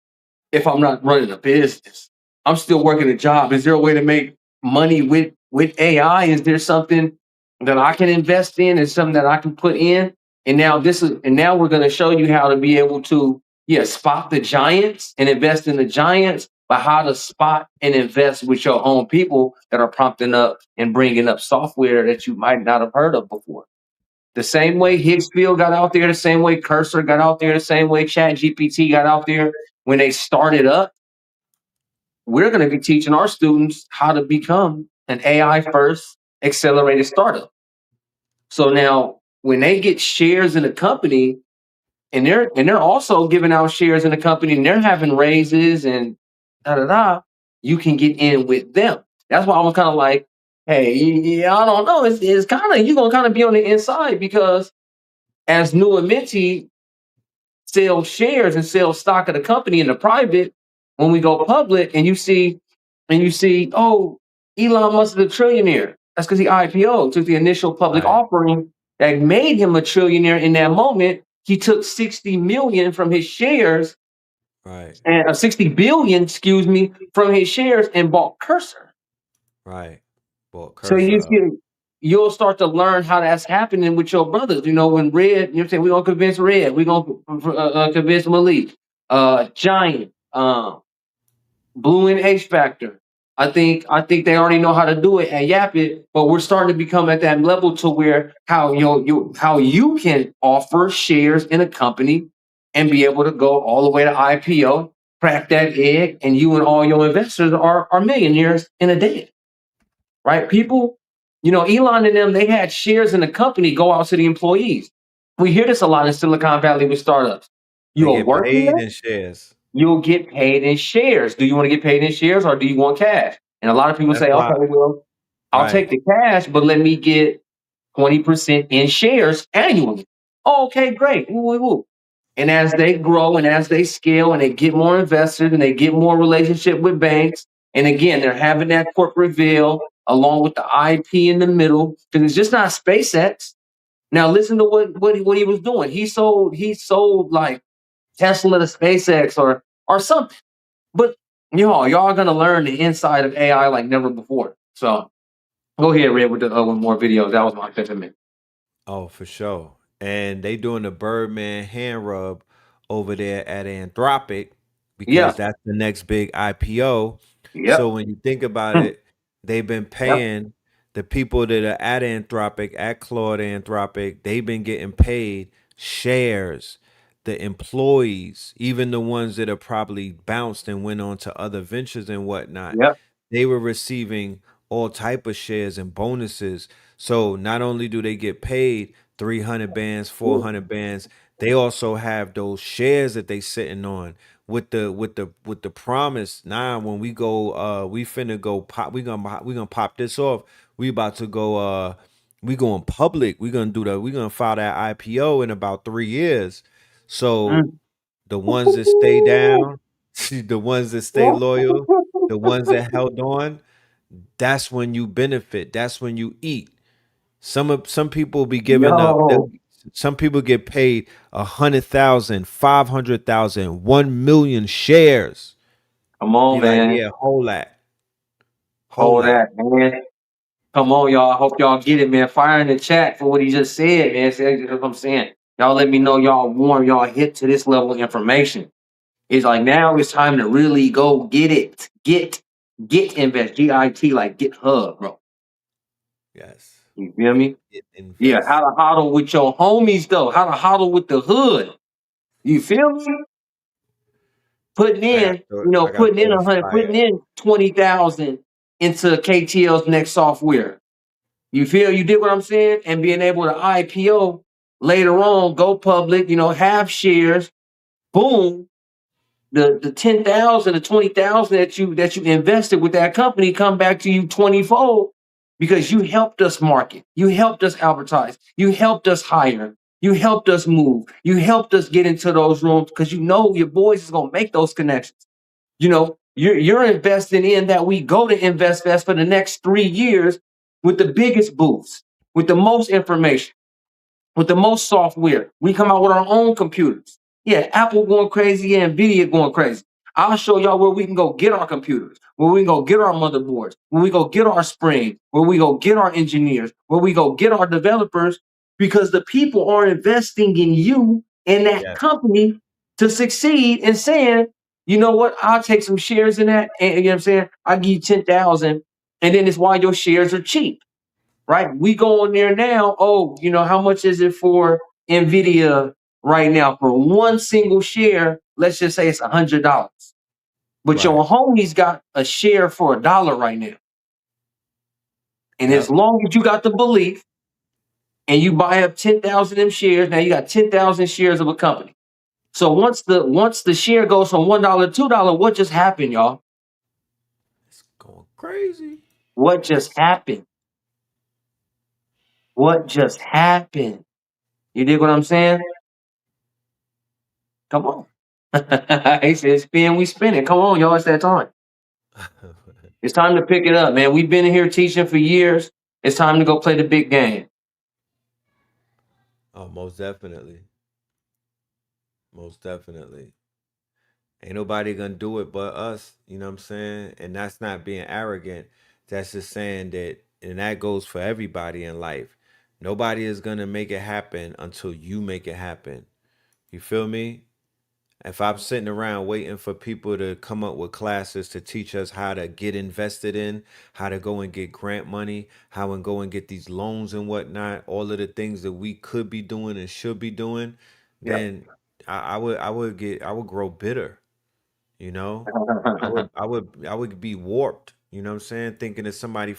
Speaker 7: if I'm not running a business? I'm still working a job. Is there a way to make money with AI? Is there something that I can invest in? Is something that I can put in? And now we're going to show you how to be able to spot the giants and invest in the giants, but how to spot and invest with your own people that are prompting up and bringing up software that you might not have heard of before. The same way
Speaker 4: Right,
Speaker 7: Higgsfield got out there, the same way Cursor got out there, the same way ChatGPT got out there when they started up, we're going to be teaching our students how to become an AI first accelerated startup. So now when they get shares in a company and they're also giving out shares in the company and they're having raises and da da da, you can get in with them. That's why I was kind of like, hey, yeah, I don't know. It's kind of you're gonna kind of be on the inside because as new Amenti sell shares and sell stock of the company in the private, when we go public and you see, oh, Elon Musk is a trillionaire. That's because he IPO, took the initial public
Speaker 4: right,
Speaker 7: offering that made him a trillionaire in that moment. He took 60 million from his shares
Speaker 4: right,
Speaker 7: and 60 billion, excuse me, from his shares and bought Cursor.
Speaker 4: right. Well,
Speaker 7: So you
Speaker 4: cursor.
Speaker 7: see, you'll start to learn how that's happening with your brothers. When Red, you know what I'm saying, we're gonna convince Red, we're gonna convince Malik, Giant, Blue and H Factor. I think they already know how to do it and Yap it, but we're starting to become at that level to where how you can offer shares in a company and be able to go all the way to IPO, crack that egg, and you and all your investors are millionaires in a day, right? People, Elon and them, they had shares in the company go out to the employees. We hear this a lot in Silicon Valley with startups.
Speaker 4: They
Speaker 7: You're
Speaker 4: get
Speaker 7: working
Speaker 4: paid
Speaker 7: there,
Speaker 4: in shares.
Speaker 7: you'll get paid in shares. Do you want to get paid in shares or do you want cash? And a lot of people
Speaker 4: That's
Speaker 7: say,
Speaker 4: why.
Speaker 7: okay, well, I'll
Speaker 4: Right.
Speaker 7: take the cash, but let me get 20% in shares annually. Oh, okay, great. Woo, woo, woo. And as they grow and as they scale and they get more investors and they get more relationship with banks, and again, they're having that corporate veil along with the IP in the middle, because it's just not SpaceX. Now listen to what he was doing. He sold like Tesla to SpaceX or something. But y'all are gonna learn the inside of AI like never before. So go ahead, Red, with more videos. That was my sentiment.
Speaker 4: Oh, for sure. And they doing the Birdman hand rub over there at Anthropic because
Speaker 7: Yeah.
Speaker 4: that's the next big IPO. So
Speaker 7: Yep.
Speaker 4: when you think about it, they've been
Speaker 7: Yep.
Speaker 4: paying the people that are at Anthropic, at Claude Anthropic, they've been getting paid shares. The employees, even the ones that are probably bounced and went on to other ventures and whatnot,
Speaker 7: Yep.
Speaker 4: they were receiving all type of shares and bonuses. So not only do they get paid 300 bands, 400 bands, they also have those shares that they sitting on with the promise. Now when we go we finna go pop, we gonna pop this off. We about to go we going public. We gonna file that IPO in about 3 years. So
Speaker 7: Mm.
Speaker 4: the ones that stay down, the ones that stay loyal, the ones that held on, that's when you benefit. That's when you eat. Some people be giving up.
Speaker 7: Yo,
Speaker 4: Some people get paid 100,000, 500,000, 1 million shares.
Speaker 7: come
Speaker 4: Be
Speaker 7: on,
Speaker 4: like,
Speaker 7: man.
Speaker 4: yeah, hold
Speaker 7: Hold
Speaker 4: that.
Speaker 7: that, man. Come on, y'all. I hope y'all get it, man. Fire in the chat for what he just said, man. See, that's what I'm saying. Y'all let me know y'all warm, y'all hit to this level of information. It's like now it's time to really go get it. Get invest. GIT like GitHub, bro.
Speaker 4: Yes.
Speaker 7: You feel me? Yeah,
Speaker 4: Invest.
Speaker 7: how to hodl with your homies though. How to hodl with the hood. You feel me? Putting in,
Speaker 4: I got
Speaker 7: putting in
Speaker 4: this
Speaker 7: 100,
Speaker 4: fire.
Speaker 7: putting in 20,000 into KTL's next software. You feel you did what I'm saying? And being able to IPO later on, go public, have shares, boom. The 10,000, the 20,000 that you invested with that company come back to you 20-fold because you helped us market, you helped us advertise, you helped us hire, you helped us move, you helped us get into those rooms because your boys is gonna make those connections. You're investing in that we go to InvestFest for the next 3 years with the biggest booths, with the most information, with the most software. We come out with our own computers. Yeah, Apple going crazy, yeah, Nvidia going crazy. I'll show y'all where we can go get our computers, where we can go get our motherboards, where we go get our springs, where we go get our engineers, where we go get our developers, because the people are investing in you and that
Speaker 4: Yes.
Speaker 7: company to succeed and saying, you know what, I'll take some shares in that. And you know what I'm saying? I'll give you 10,000. And then it's why your shares are cheap, right? We go on there now. Oh, how much is it for Nvidia right now for one single share? Let's just say it's $100. But
Speaker 4: Right.
Speaker 7: your homie's got a share for $1 right now. And as
Speaker 4: Yep.
Speaker 7: long as you got the belief and you buy up 10,000 of them shares, now you got 10,000 shares of a company. So once the share goes from $1 to $2, what just happened, y'all?
Speaker 4: It's going crazy.
Speaker 7: What just happened? What just happened? You dig what I'm saying? Come on. He said, spin, we spin it. Come on, y'all. It's that time. It's time to pick it up, man. We've been here teaching for years. It's time to go play the big game.
Speaker 4: Oh, most definitely. Most definitely. Ain't nobody gonna do it but us. You know what I'm saying? And that's not being arrogant. That's just saying that, and that goes for everybody in life. Nobody is gonna make it happen until you make it happen. You feel me? If I'm sitting around waiting for people to come up with classes to teach us how to get invested in, how to go and get grant money, how and go and get these loans and whatnot, all of the things that we could be doing and should be doing,
Speaker 7: Yeah.
Speaker 4: then I would grow bitter. You know, I would be warped. You know what I'm saying? Thinking that somebody's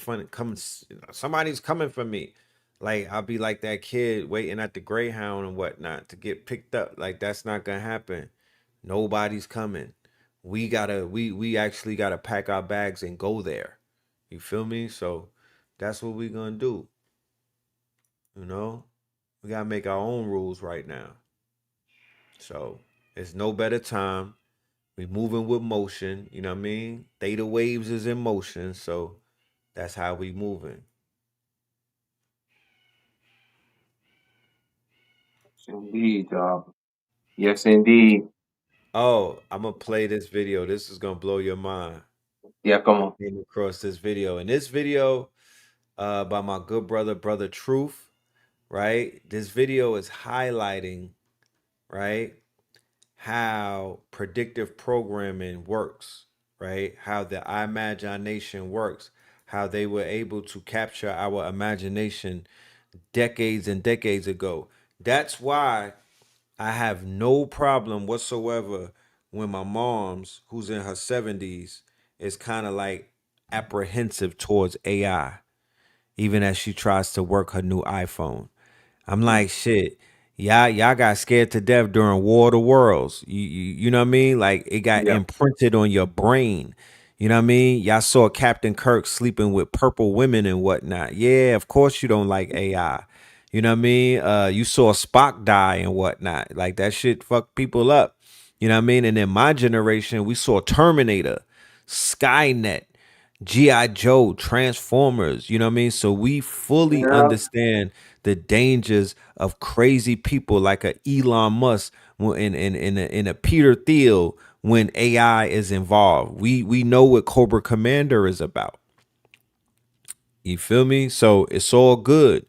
Speaker 4: coming for me. Like I'll be like that kid waiting at the Greyhound and whatnot to get picked up. Like that's not gonna happen. Nobody's coming. We actually gotta pack our bags and go there. You feel me? So that's what we gonna do. You know, we gotta make our own rules right now. So it's no better time. We moving with motion, you know what I mean? Theta waves is in motion, so that's how we moving.
Speaker 7: Indeed, y'all. Yes, indeed.
Speaker 4: Oh, I'm gonna play this video. This is gonna blow your mind.
Speaker 7: Yeah, come on.
Speaker 4: Came across this video. And this video by my good brother, Brother Truth. right? This video is highlighting, right, how predictive programming works, right? How the imagination works, how they were able to capture our imagination decades and decades ago. That's why I have no problem whatsoever when my mom's, who's in her 70s, is kind of like apprehensive towards AI, even as she tries to work her new iPhone. I'm like, shit, y'all got scared to death during War of the Worlds. You know what I mean? Like it got
Speaker 7: Yeah.
Speaker 4: imprinted on your brain. You know what I mean? Y'all saw Captain Kirk sleeping with purple women and whatnot. Yeah, of course you don't like AI. You know what I mean? You saw Spock die and whatnot. Like that shit fucked people up. You know what I mean? And in my generation, we saw Terminator, Skynet, G.I. Joe, Transformers, you know what I mean? So we fully
Speaker 7: Yeah.
Speaker 4: understand the dangers of crazy people like a Elon Musk in a Peter Thiel when AI is involved. We know what Cobra Commander is about. You feel me? So it's all good.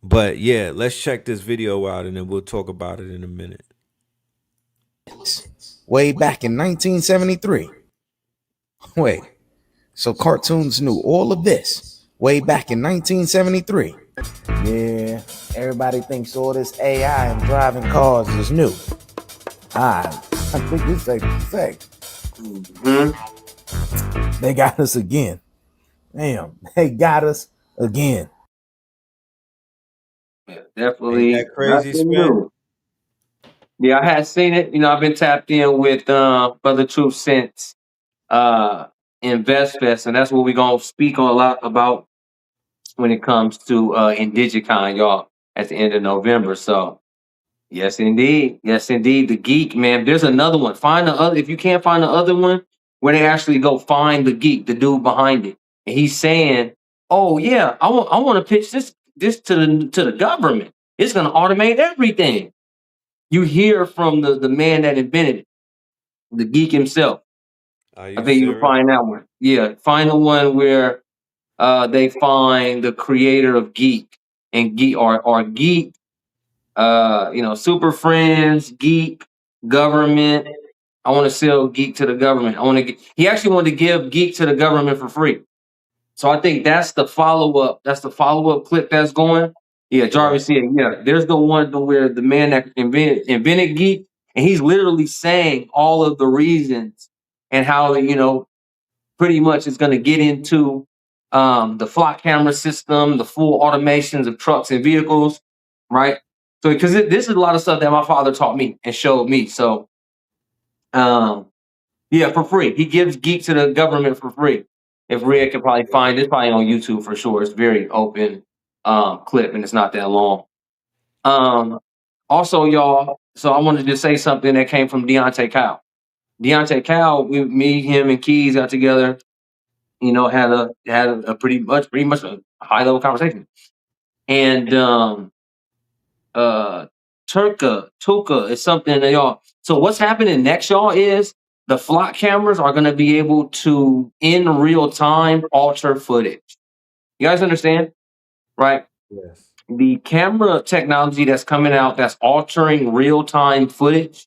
Speaker 4: But yeah, let's check this video out and then we'll talk about it in a minute.
Speaker 9: Way back in 1973. Wait, so cartoons knew all of this way back in 1973. Yeah, everybody thinks all this AI and driving cars is new. I think it's safe to say. They got us again. Damn, they got us again.
Speaker 7: Definitely.
Speaker 4: Ain't that crazy,
Speaker 7: Nothing
Speaker 4: Spin?
Speaker 7: new. Yeah, I had seen it. You know, I've been tapped in with Brother Truth since InvestFest, and that's what we're gonna speak on a lot about when it comes to Indigicon, y'all, at the end of November. So yes indeed. Yes indeed. The geek, man. There's another one. Find the other if you can't find the other one where they actually go find the geek, the dude behind it. And he's saying, oh yeah, I want to pitch this to the government. It's gonna automate everything. You hear from the man that invented it, the geek himself.
Speaker 4: Are
Speaker 7: I
Speaker 4: you
Speaker 7: think you can
Speaker 4: serious?
Speaker 7: find that one. Yeah, find the one where they find the creator of Geek and Geek or Geek, Super Friends, Geek, government. I want to sell Geek to the government. He actually wanted to give Geek to the government for free. So I think that's the follow up. That's the follow up clip that's going. Yeah, Jarvis said, yeah, there's the one where the man that invented Geek, and he's literally saying all of the reasons and how, pretty much is going to get into the flock camera system, the full automations of trucks and vehicles, right? So, because this is a lot of stuff that my father taught me and showed me. So, yeah, for free. He gives Geek to the government for free. If Red can probably find it, probably on YouTube for sure. It's very open clip and it's not that long. Also, y'all, so I wanted to say something that came from Deontay Kyle. Deontay Kyle, me, him, and Keys got together. Had a pretty much a high level conversation, and Tuka is something that y'all. So what's happening next, y'all, is the flock cameras are going to be able to in real time alter footage. You guys understand, right?
Speaker 4: Yes.
Speaker 7: The camera technology that's coming out that's altering real time footage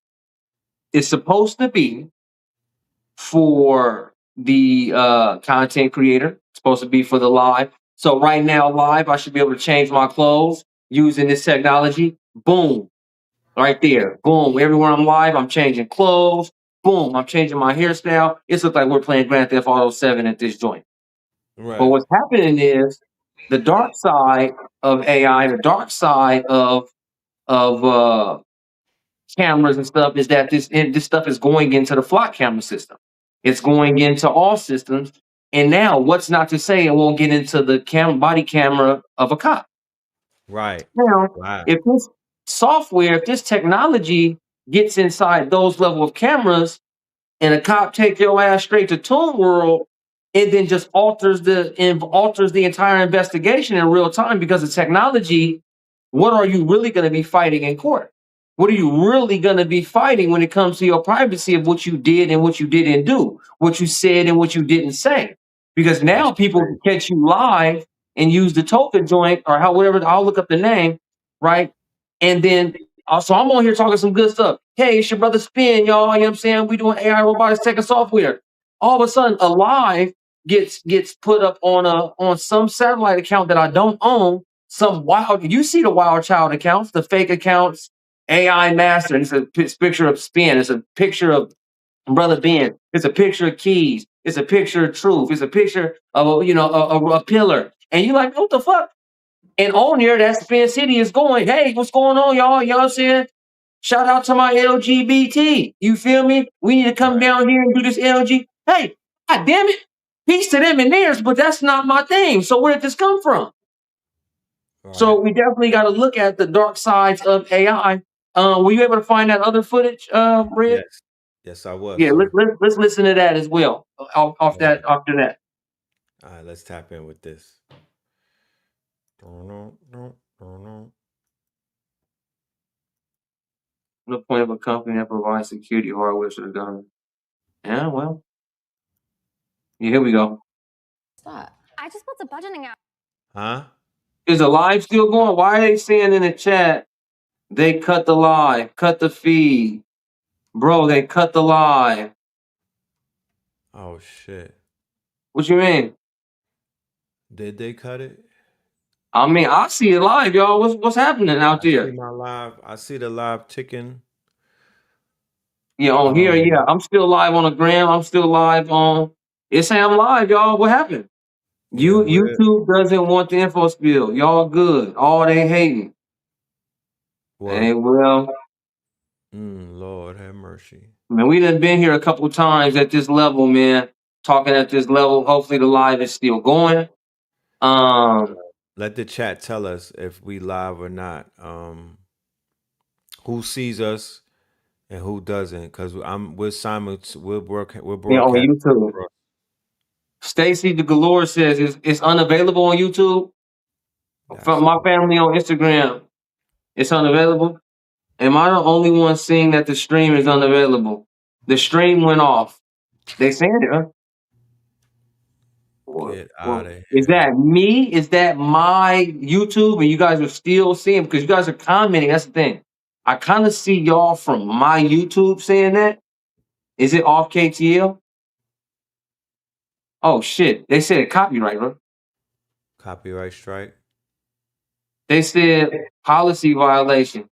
Speaker 7: is supposed to be for the content creator. It's supposed to be for the live. So right now, live, I should be able to change my clothes using this technology. Boom, right there. Boom, everywhere I'm live, I'm changing clothes. Boom, I'm changing my hairstyle. It looks like we're playing Grand Theft Auto 7 at this joint.
Speaker 4: Right.
Speaker 7: But what's happening is the dark side of AI, the dark side of cameras and stuff is that this stuff is going into the flock camera system. It's going into all systems. And now, what's not to say it won't get into the body camera of a cop?
Speaker 4: Right.
Speaker 7: Now,
Speaker 4: Wow.
Speaker 7: if this software, if this technology gets inside those level of cameras, and a cop take your ass straight to Toon World, it then just alters the entire investigation in real time because the technology. What are you really going to be fighting in court? What are you really going to be fighting when it comes to your privacy of what you did and what you didn't do, what you said and what you didn't say? Because now people can catch you live and use the token joint or whatever. I'll look up the name right? And then also I'm on here talking some good stuff. Hey, it's your brother Spin, y'all. You know what I'm saying? We doing AI, robotics, tech, and software. All of a sudden, a live gets put up on some satellite account that I don't own. Some wild, you see the wild child accounts, the fake accounts, AI master. It's a picture of Spin. It's a picture of Brother Ben. It's a picture of Keys. It's a picture of Truth. It's a picture of a pillar. And you're like, what the fuck? And on there, that Spin City is going, hey, what's going on, y'all? You know what I'm saying? Shout out to my LGBT. You feel me? We need to come down here and do this LG. Hey, god damn it. Peace to them and theirs, but that's not my thing. So where did this come from? So we definitely got to look at the dark sides of AI. Were you able to find that other footage, Red?
Speaker 4: Yes, I was.
Speaker 7: Yeah,
Speaker 4: sir.
Speaker 7: let's listen to that as well. After that.
Speaker 4: All right, let's tap in with this.
Speaker 7: The point of a company that provides security hardware to the government. Yeah, well. Yeah, here we go.
Speaker 10: Stop. I just put the budgeting out.
Speaker 4: Huh?
Speaker 7: Is the live still going? Why are they saying in the chat they cut the live, cut the feed? Bro, they cut the live.
Speaker 4: Oh shit.
Speaker 7: What you mean?
Speaker 4: Did they cut it?
Speaker 7: I mean, I see it live, y'all. What's happening out there?
Speaker 4: I see the live ticking.
Speaker 7: Yeah, on here, yeah. I'm still live on the gram. I'm still live on. It's saying I'm live, y'all. What happened? YouTube doesn't want the info spill. Y'all good. All they hating. Hey, well.
Speaker 4: Lord have mercy.
Speaker 7: Man, we done been here a couple times at this level, man. Talking at this level. Hopefully the live is still going.
Speaker 4: Let the chat tell us if we live or not. Who sees us and who doesn't? Because we're broadcasting.
Speaker 7: Yeah, on YouTube. Stacy the Galore says it's unavailable on YouTube. From my family on Instagram, it's unavailable. Am I the only one seeing that the stream is unavailable? The stream went off. They saying it, huh?
Speaker 4: Get out of here.
Speaker 7: Is that me? Is that my YouTube? And you guys are still seeing, because you guys are commenting. That's the thing. I kind of see y'all from my YouTube saying that. Is it off KTL? Oh shit! They said copyright, bro.
Speaker 4: Copyright strike.
Speaker 7: They said policy violation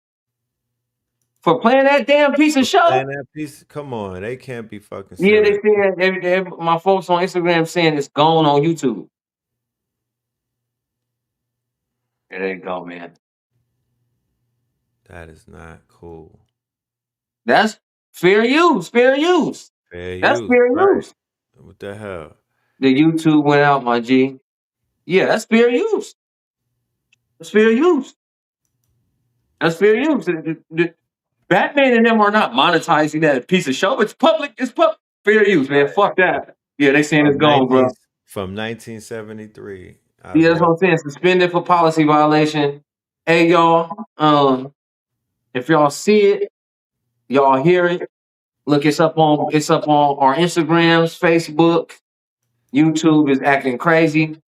Speaker 7: for playing that damn piece of show.
Speaker 4: Playing that piece. Come on, they can't be fucking
Speaker 7: Yeah,
Speaker 4: serious.
Speaker 7: they said my folks on Instagram saying it's gone on YouTube. There you go, man.
Speaker 4: That is not cool.
Speaker 7: That's fair use. Fair use. That's fair use.
Speaker 4: What the hell?
Speaker 7: The YouTube went out, my G. Yeah, that's fair use. That's fair use. That's fair use. The Batman and them are not monetizing that piece of show. It's public. It's public. Fair use, man. Fuck that. Yeah, they saying it's gone, bro.
Speaker 4: From 1973.
Speaker 7: Yeah, that's what I'm saying. Suspended for policy violation. Hey, y'all. If y'all see it, y'all hear it. Look, it's up on our Instagrams, Facebook. YouTube is acting crazy.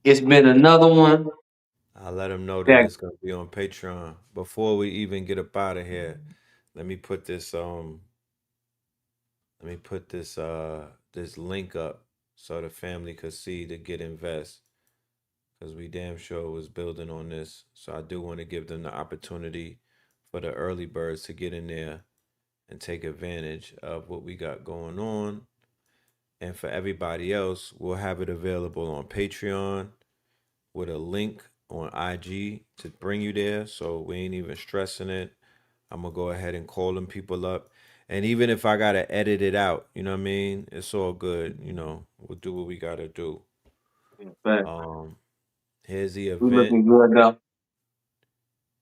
Speaker 7: It's been another one.
Speaker 4: I'll let them know that it's gonna be on Patreon. Before we even get up out of here, let me put this this link up so the family could see to get invest. Because we damn sure was building on this. So I do want to give them the opportunity for the early birds to get in there and take advantage of what we got going on. And for everybody else, we'll have it available on Patreon with a link on IG to bring you there. So we ain't even stressing it. I'm going to go ahead and call them people up. And even if I got to edit it out, you know what I mean? It's all good. You know, we'll do what we got to do. Here's the event.
Speaker 7: We looking good, though.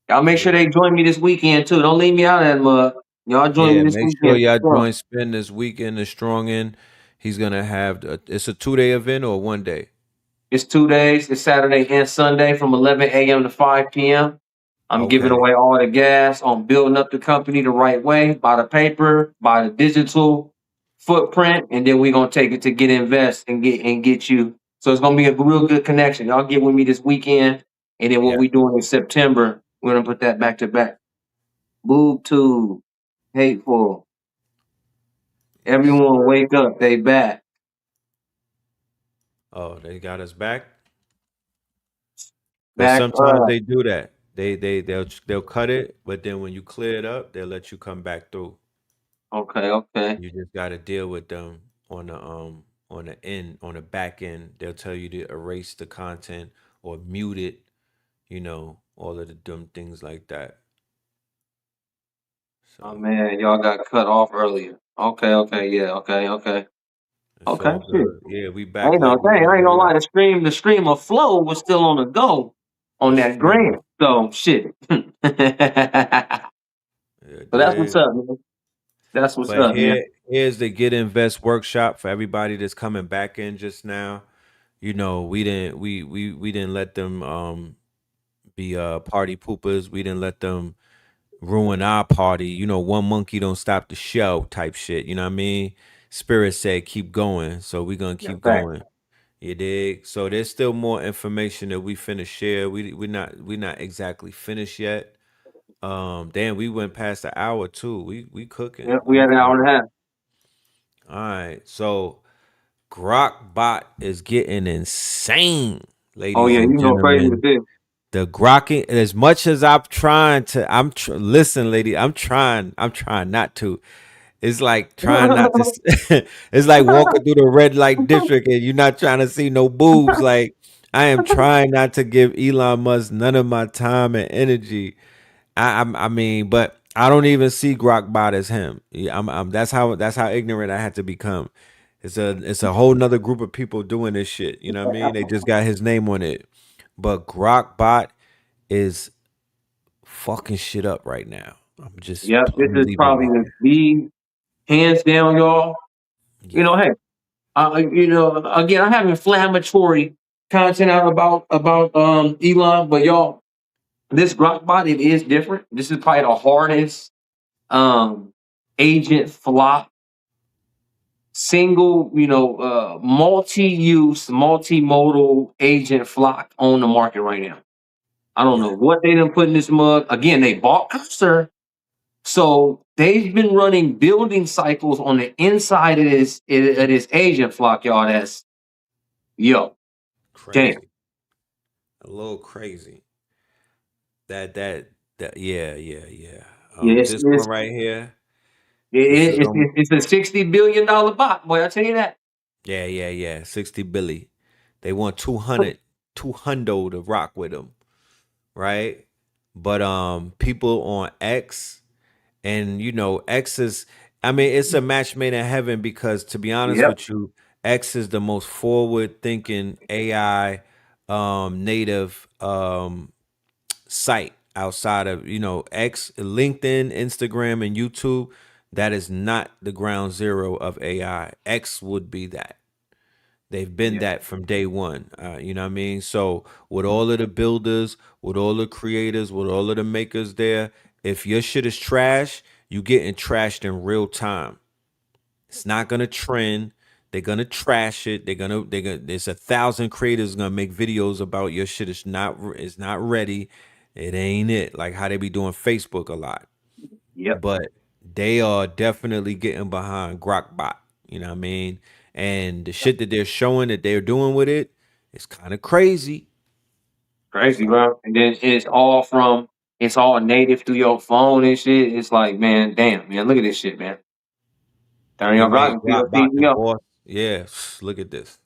Speaker 7: Y'all make sure they join me this weekend, too. Don't leave me out of that mug. Y'all join me this weekend.
Speaker 4: Make sure y'all join Spin this weekend. The Strong In. He's going to have, it's a 2-day event or 1 day?
Speaker 7: It's 2 days. It's Saturday and Sunday from 11 a.m. to 5 p.m. I'm giving away all the gas on building up the company the right way, by the paper, by the digital footprint, and then we're going to take it to Get Invest and get you. So it's going to be a real good connection. Y'all get with me this weekend, and then what we doing in September We're gonna put that back to back. Boob tube, hateful. Everyone wake up, they back.
Speaker 4: Oh, they got us back. But
Speaker 7: Back
Speaker 4: sometimes
Speaker 7: up.
Speaker 4: they do that. They'll cut it, but then when you clear it up, they'll let you come back through.
Speaker 7: Okay, okay.
Speaker 4: You just got to deal with them on the end on the back end. They'll tell you to erase the content or mute it. All of the dumb things like that.
Speaker 7: Oh
Speaker 4: So
Speaker 7: man, y'all got cut off earlier. Okay, okay, yeah, okay, okay.
Speaker 4: it's
Speaker 7: Okay,
Speaker 4: all
Speaker 7: shit.
Speaker 4: good. Yeah, we
Speaker 7: I
Speaker 4: back
Speaker 7: ain't no
Speaker 4: like we
Speaker 7: dang, I ain't
Speaker 4: never
Speaker 7: gonna lie,
Speaker 4: left.
Speaker 7: the stream of flow was still on the go on
Speaker 4: The
Speaker 7: that
Speaker 4: stream.
Speaker 7: grant. So shit. So
Speaker 4: Yeah,
Speaker 7: that's what's
Speaker 4: dig.
Speaker 7: up, man. That's what's
Speaker 4: But
Speaker 7: up, man.
Speaker 4: here's the Get Invest workshop for everybody that's coming back in just now. We didn't let them be party poopers. We didn't let them ruin our party. One monkey don't stop the show type shit. You know what I mean? Spirit said keep going, so we gonna
Speaker 7: Yeah,
Speaker 4: keep
Speaker 7: fact.
Speaker 4: going. You dig? So there's still more information that we finna share. We're not exactly finished yet. Damn, we went past the hour too. We cooking.
Speaker 7: Yeah, we had an hour and a half.
Speaker 4: All right. So Grokbot is getting insane,
Speaker 7: Oh
Speaker 4: ladies
Speaker 7: yeah, you
Speaker 4: and
Speaker 7: can go crazy with
Speaker 4: gentlemen.
Speaker 7: this.
Speaker 4: The grokking, as much as I'm trying to, listen, lady, I'm trying not to. It's like trying not to. It's like walking through the red light district and you're not trying to see no boobs. Like I am trying not to give Elon Musk none of my time and energy. I mean, but I don't even see Grokbot as him. Yeah, that's how ignorant I had to become. It's a whole nother group of people doing this shit. You know what I mean? They just got his name on it. But Grokbot is fucking shit up right now.
Speaker 7: Yep, this
Speaker 4: I'm
Speaker 7: is
Speaker 4: leaving it
Speaker 7: probably
Speaker 4: like that.
Speaker 7: the hands down, y'all.
Speaker 4: Yeah.
Speaker 7: Hey, again, I have inflammatory content out about Elon, but y'all, this Grokbot, it is different. This is probably the hardest um agent flop single, multi-use, multimodal agent flock on the market right now. I don't know
Speaker 4: Yeah.
Speaker 7: what they done put in this mug. Again, they bought Cursor, so they've been running building cycles on the inside of this agent flock, y'all. That's yo, damn.
Speaker 4: Crazy. A little crazy. That yeah.
Speaker 7: Yeah, it's
Speaker 4: This
Speaker 7: it's
Speaker 4: one right here. This is
Speaker 7: it, it's it's a $60 billion bot, boy. I tell you that.
Speaker 4: yeah. 60 Billy. They want 200 to rock with them, right? But people on X and X is, I mean, it's a match made in heaven because to be honest
Speaker 7: Yep.
Speaker 4: with you, X is the most forward thinking AI native site outside of X, LinkedIn, Instagram, and YouTube. That is not the ground zero of AI. X would be that. They've been
Speaker 7: Yeah.
Speaker 4: that from day one. You know what I mean? So with all of the builders, with all the creators, with all of the makers there, if your shit is trash, you getting trashed in real time. It's not gonna trend. They're gonna trash it. There's 1,000 creators gonna make videos about your shit is not ready. It ain't it. Like how they be doing Facebook a lot.
Speaker 7: Yep.
Speaker 4: But they are definitely getting behind Grokbot. You know what I mean? And the shit that they're showing that they're doing with it is kind of crazy.
Speaker 7: Crazy,
Speaker 4: So
Speaker 7: bro. And then it's all native through your phone and shit. It's like, man, damn, man, look at this shit, man. Turn
Speaker 4: they
Speaker 7: your
Speaker 4: made
Speaker 7: Grok
Speaker 4: Grokbot the
Speaker 7: PLC up.
Speaker 4: boss. Yeah, look at this.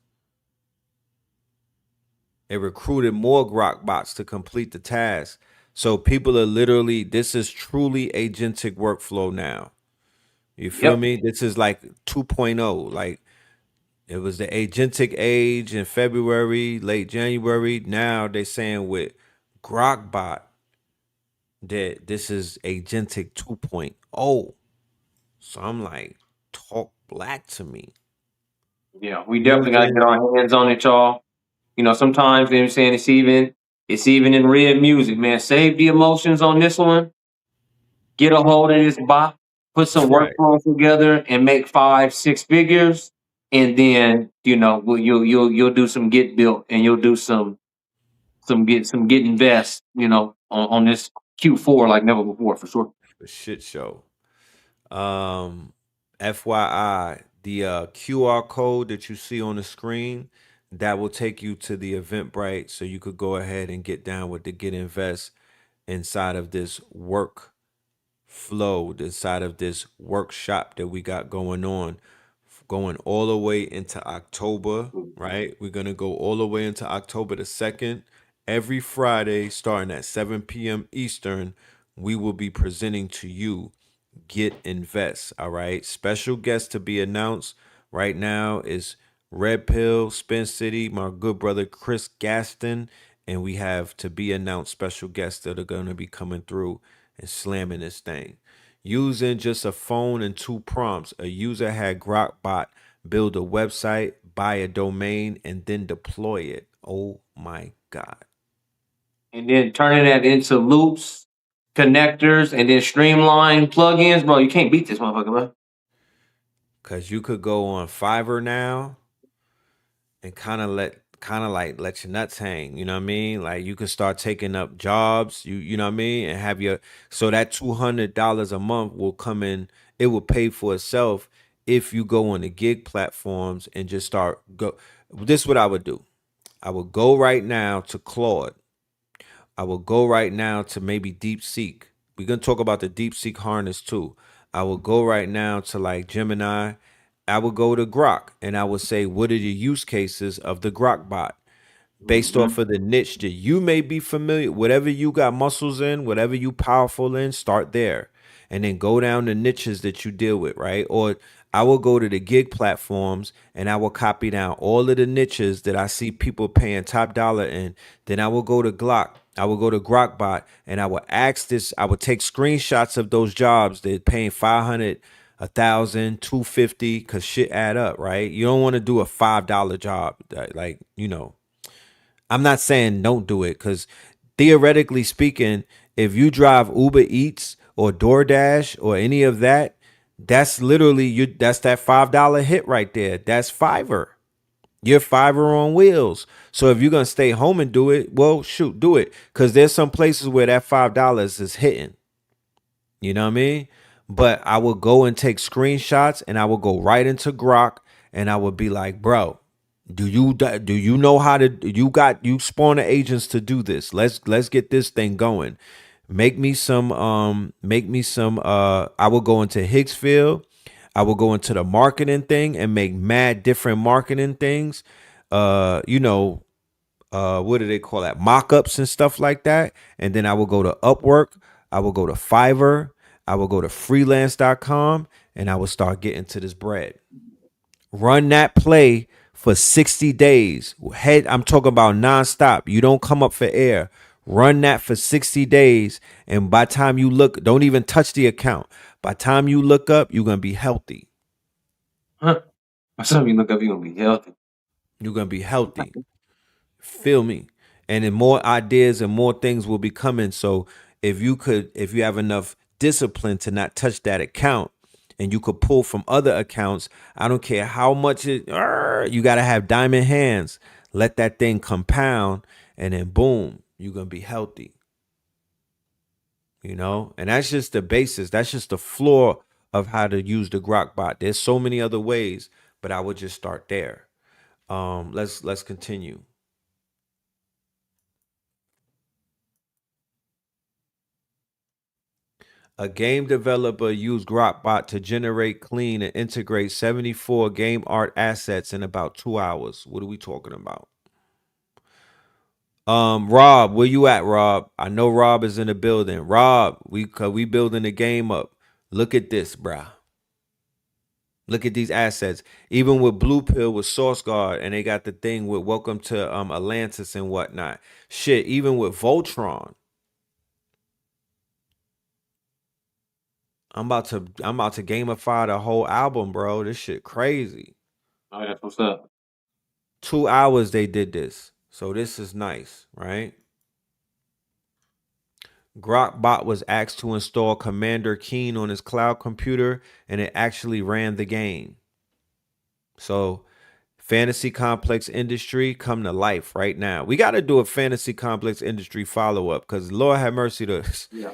Speaker 4: They recruited more Grokbots to complete the task. So people are literally, this is truly agentic workflow now. You feel
Speaker 7: Yep.
Speaker 4: me? This is like 2.0. Like it was the agentic age in February, late January. Now they saying with Grokbot that this is agentic 2.0. So I'm like, talk black to me.
Speaker 7: Yeah, we definitely gotta get
Speaker 4: Using
Speaker 7: our hands on it, y'all. Sometimes you know what I'm saying it's even in red music, man. Save the emotions on this one. Get a hold of this bot, put some
Speaker 4: right.
Speaker 7: workflows together, and make 5, 6 figures. And then you'll do some get built, and you'll do some get invest. On this Q4 like never before for sure.
Speaker 4: A shit show. FYI, the QR code that you see on the screen, that will take you to the Eventbrite, so you could go ahead and get down with the Get Invest inside of this work flow, inside of this workshop that we got going on, going all the way into October, right? We're gonna go all the way into October the 2nd. Every Friday, starting at 7 p.m. Eastern, we will be presenting to you Get Invest. All right. Special guest to be announced right now is Red Pill, Spin City, my good brother Chris Gaston, and we have to be announced special guests that are going to be coming through and slamming this thing. Using just a phone and 2 prompts, a user had GrokBot build a website, buy a domain, and then deploy it. Oh my God.
Speaker 7: And then turning that into loops, connectors, and then streamline plugins, bro. You can't beat this motherfucker, bro.
Speaker 4: Cause you could go on Fiverr now and kind of let your nuts hang. You know what I mean? Like you could start taking up jobs. You know what I mean, and have your so that $200 a month will come in. It will pay for itself if you go on the gig platforms and just start go. This is what I would do. I would go right now to Claude. I will go right now to maybe DeepSeek. We're gonna talk about the DeepSeek harness too. I will go right now to like Gemini. I would go to Grok and I would say, what are the use cases of the GrokBot? Based off of the niche that you may be familiar, whatever you got muscles in, whatever you powerful in, start there. And then go down the niches that you deal with, right? Or I will go to the gig platforms and I will copy down all of the niches that I see people paying top dollar in. Then I will go to I will go to GrokBot and I will ask this. I would take screenshots of those jobs that paying 500, 1,000, 250, because shit add up, right? You don't want to do a $5 job. Like, you know, I'm not saying don't do it, because theoretically speaking, if you drive Uber Eats or DoorDash or any of that, that's literally that's that $5 hit right there. That's Fiverr. You're Fiverr on wheels. So if you're gonna stay home and do it, well, shoot, do it. Because there's some places where that $5 is hitting. You know what I mean? But I will go and take screenshots and I will go right into Grok and I would be like, bro, do you know how to you spawn the agents to do this? Let's get this thing going. Make me some I will go into Higgsfield. I will go into the marketing thing and make mad different marketing things. What do they call that? Mock-ups and stuff like that. And then I will go to Upwork. I will go to Fiverr. I will go to freelance.com and I will start getting to this bread. Run that play for 60 days. I'm talking about nonstop. You don't come up for air. Run that for 60 days. And by the time you look, don't even touch the account. By the time you look up, you're going to be healthy.
Speaker 7: Huh? By the time you look up, you're going to be healthy.
Speaker 4: You're going to be healthy. Feel me? And then more ideas and more things will be coming. So if you have enough discipline to not touch that account and you could pull from other accounts, I don't care how much you got to have diamond hands. Let that thing compound and then boom, you're going to be healthy. You know, and that's just the basis. That's just the floor of how to use the GrokBot. There's so many other ways, but I would just start there. Let's continue. A game developer used GrokBot to generate, clean, and integrate 74 game art assets in about 2 hours. What are we talking about? Rob, where you at, Rob? I know Rob is in the building. Rob, we building the game up. Look at this, bruh. Look at these assets. Even with Blue Pill with SourceGuard, and they got the thing with Welcome to Atlantis and whatnot. Shit, even with Voltron. I'm about to gamify the whole album, bro. This shit crazy.
Speaker 7: Oh, that's what's up.
Speaker 4: 2 hours they did this. So this is nice, right? GrokBot was asked to install Commander Keen on his cloud computer, and it actually ran the game. So Fantasy complex industry come to life right now. We got to do a fantasy complex industry follow up because Lord have mercy to us.
Speaker 7: Yeah.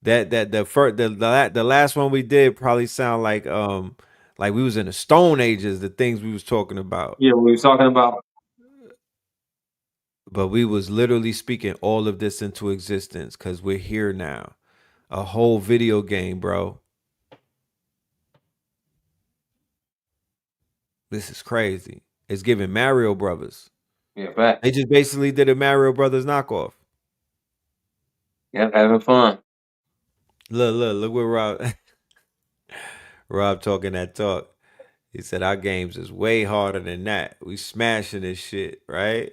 Speaker 4: That the last one we did probably sound like we was in the Stone Ages, the things we was talking about.
Speaker 7: Yeah, we was talking about.
Speaker 4: But we was literally speaking all of this into existence because we're here now. A whole video game, bro. This is crazy. It's giving Mario Brothers.
Speaker 7: Yeah, fact.
Speaker 4: They just basically did a Mario Brothers knockoff.
Speaker 7: Yeah, having fun.
Speaker 4: Look what Rob talking that talk. He said our games is way harder than that. We smashing this shit, right?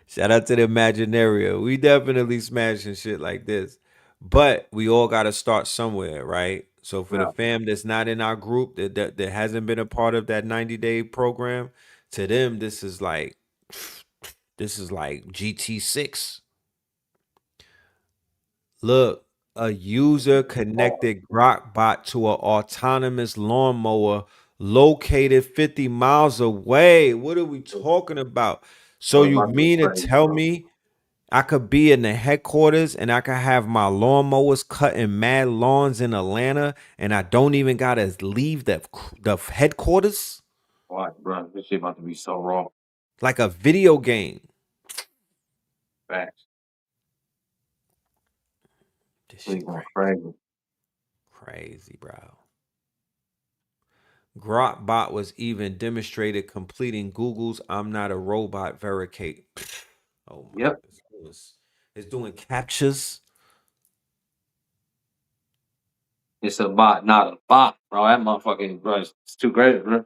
Speaker 4: Shout out to the Imaginaria. We definitely smashing shit like this. But we all got to start somewhere, right? So for the
Speaker 7: Yeah.
Speaker 4: fam that's not in our group, that hasn't been a part of that 90-day program, to them this is like GT6. Look, a user connected Grokbot to an autonomous lawnmower located 50 miles away. What are we talking about? So you mean to tell me I could be in the headquarters and I could have my lawnmowers cutting mad lawns in Atlanta and I don't even gotta leave the headquarters?
Speaker 7: What, bro? This shit about to be so raw.
Speaker 4: Like a video game.
Speaker 7: Facts.
Speaker 4: This
Speaker 7: Shit
Speaker 4: shit
Speaker 7: going
Speaker 4: crazy.
Speaker 7: crazy.
Speaker 4: Crazy, bro. Grokbot was even demonstrated completing Google's "I'm not a robot" verify. Oh my!
Speaker 7: Yep.
Speaker 4: It's doing captures.
Speaker 7: It's a bot, not a bot, bro. That motherfucking, bro, it's too great, bro.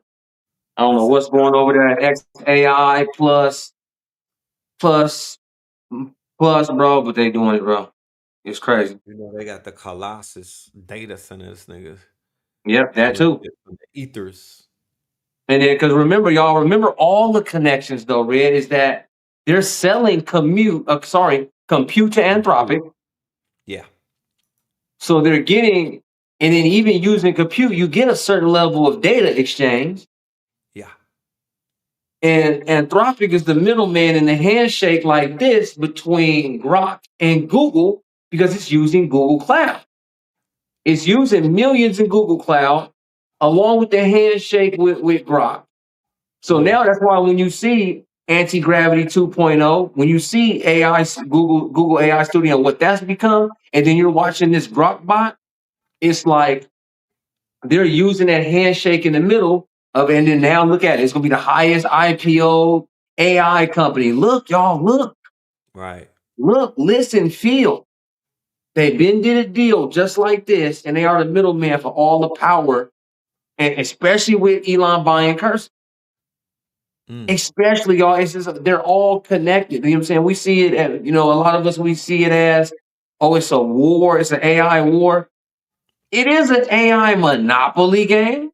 Speaker 7: I don't know what's going over there at XAI plus, bro, but they doing it, bro. It's crazy.
Speaker 4: You know they got the Colossus data centers, niggas.
Speaker 7: Yep, that too.
Speaker 4: The ethers.
Speaker 7: And then, because remember all the connections though, Red, is that they're selling compute to Anthropic.
Speaker 4: Yeah.
Speaker 7: So they're getting, and then even using compute, you get a certain level of data exchange.
Speaker 4: Yeah.
Speaker 7: And Anthropic is the middleman in the handshake like this between Grok and Google because it's using Google Cloud. It's using millions in Google Cloud along with the handshake with Grok. So now that's why when you see Anti-Gravity 2.0, when you see AI, Google AI Studio, what that's become, and then you're watching this Grok bot, it's like they're using that handshake in the middle of, and then now look at it. It's going to be the highest IPO AI company. Look, y'all, look.
Speaker 4: Right.
Speaker 7: Look, listen, feel. They've been did a deal just like this, and they are the middleman for all the power, and especially with Elon buying Cursor. Especially, y'all, it's just they're all connected. You know what I'm saying? We see it as, a lot of us, we see it as, oh, it's a war, it's an AI war. It is an AI monopoly game,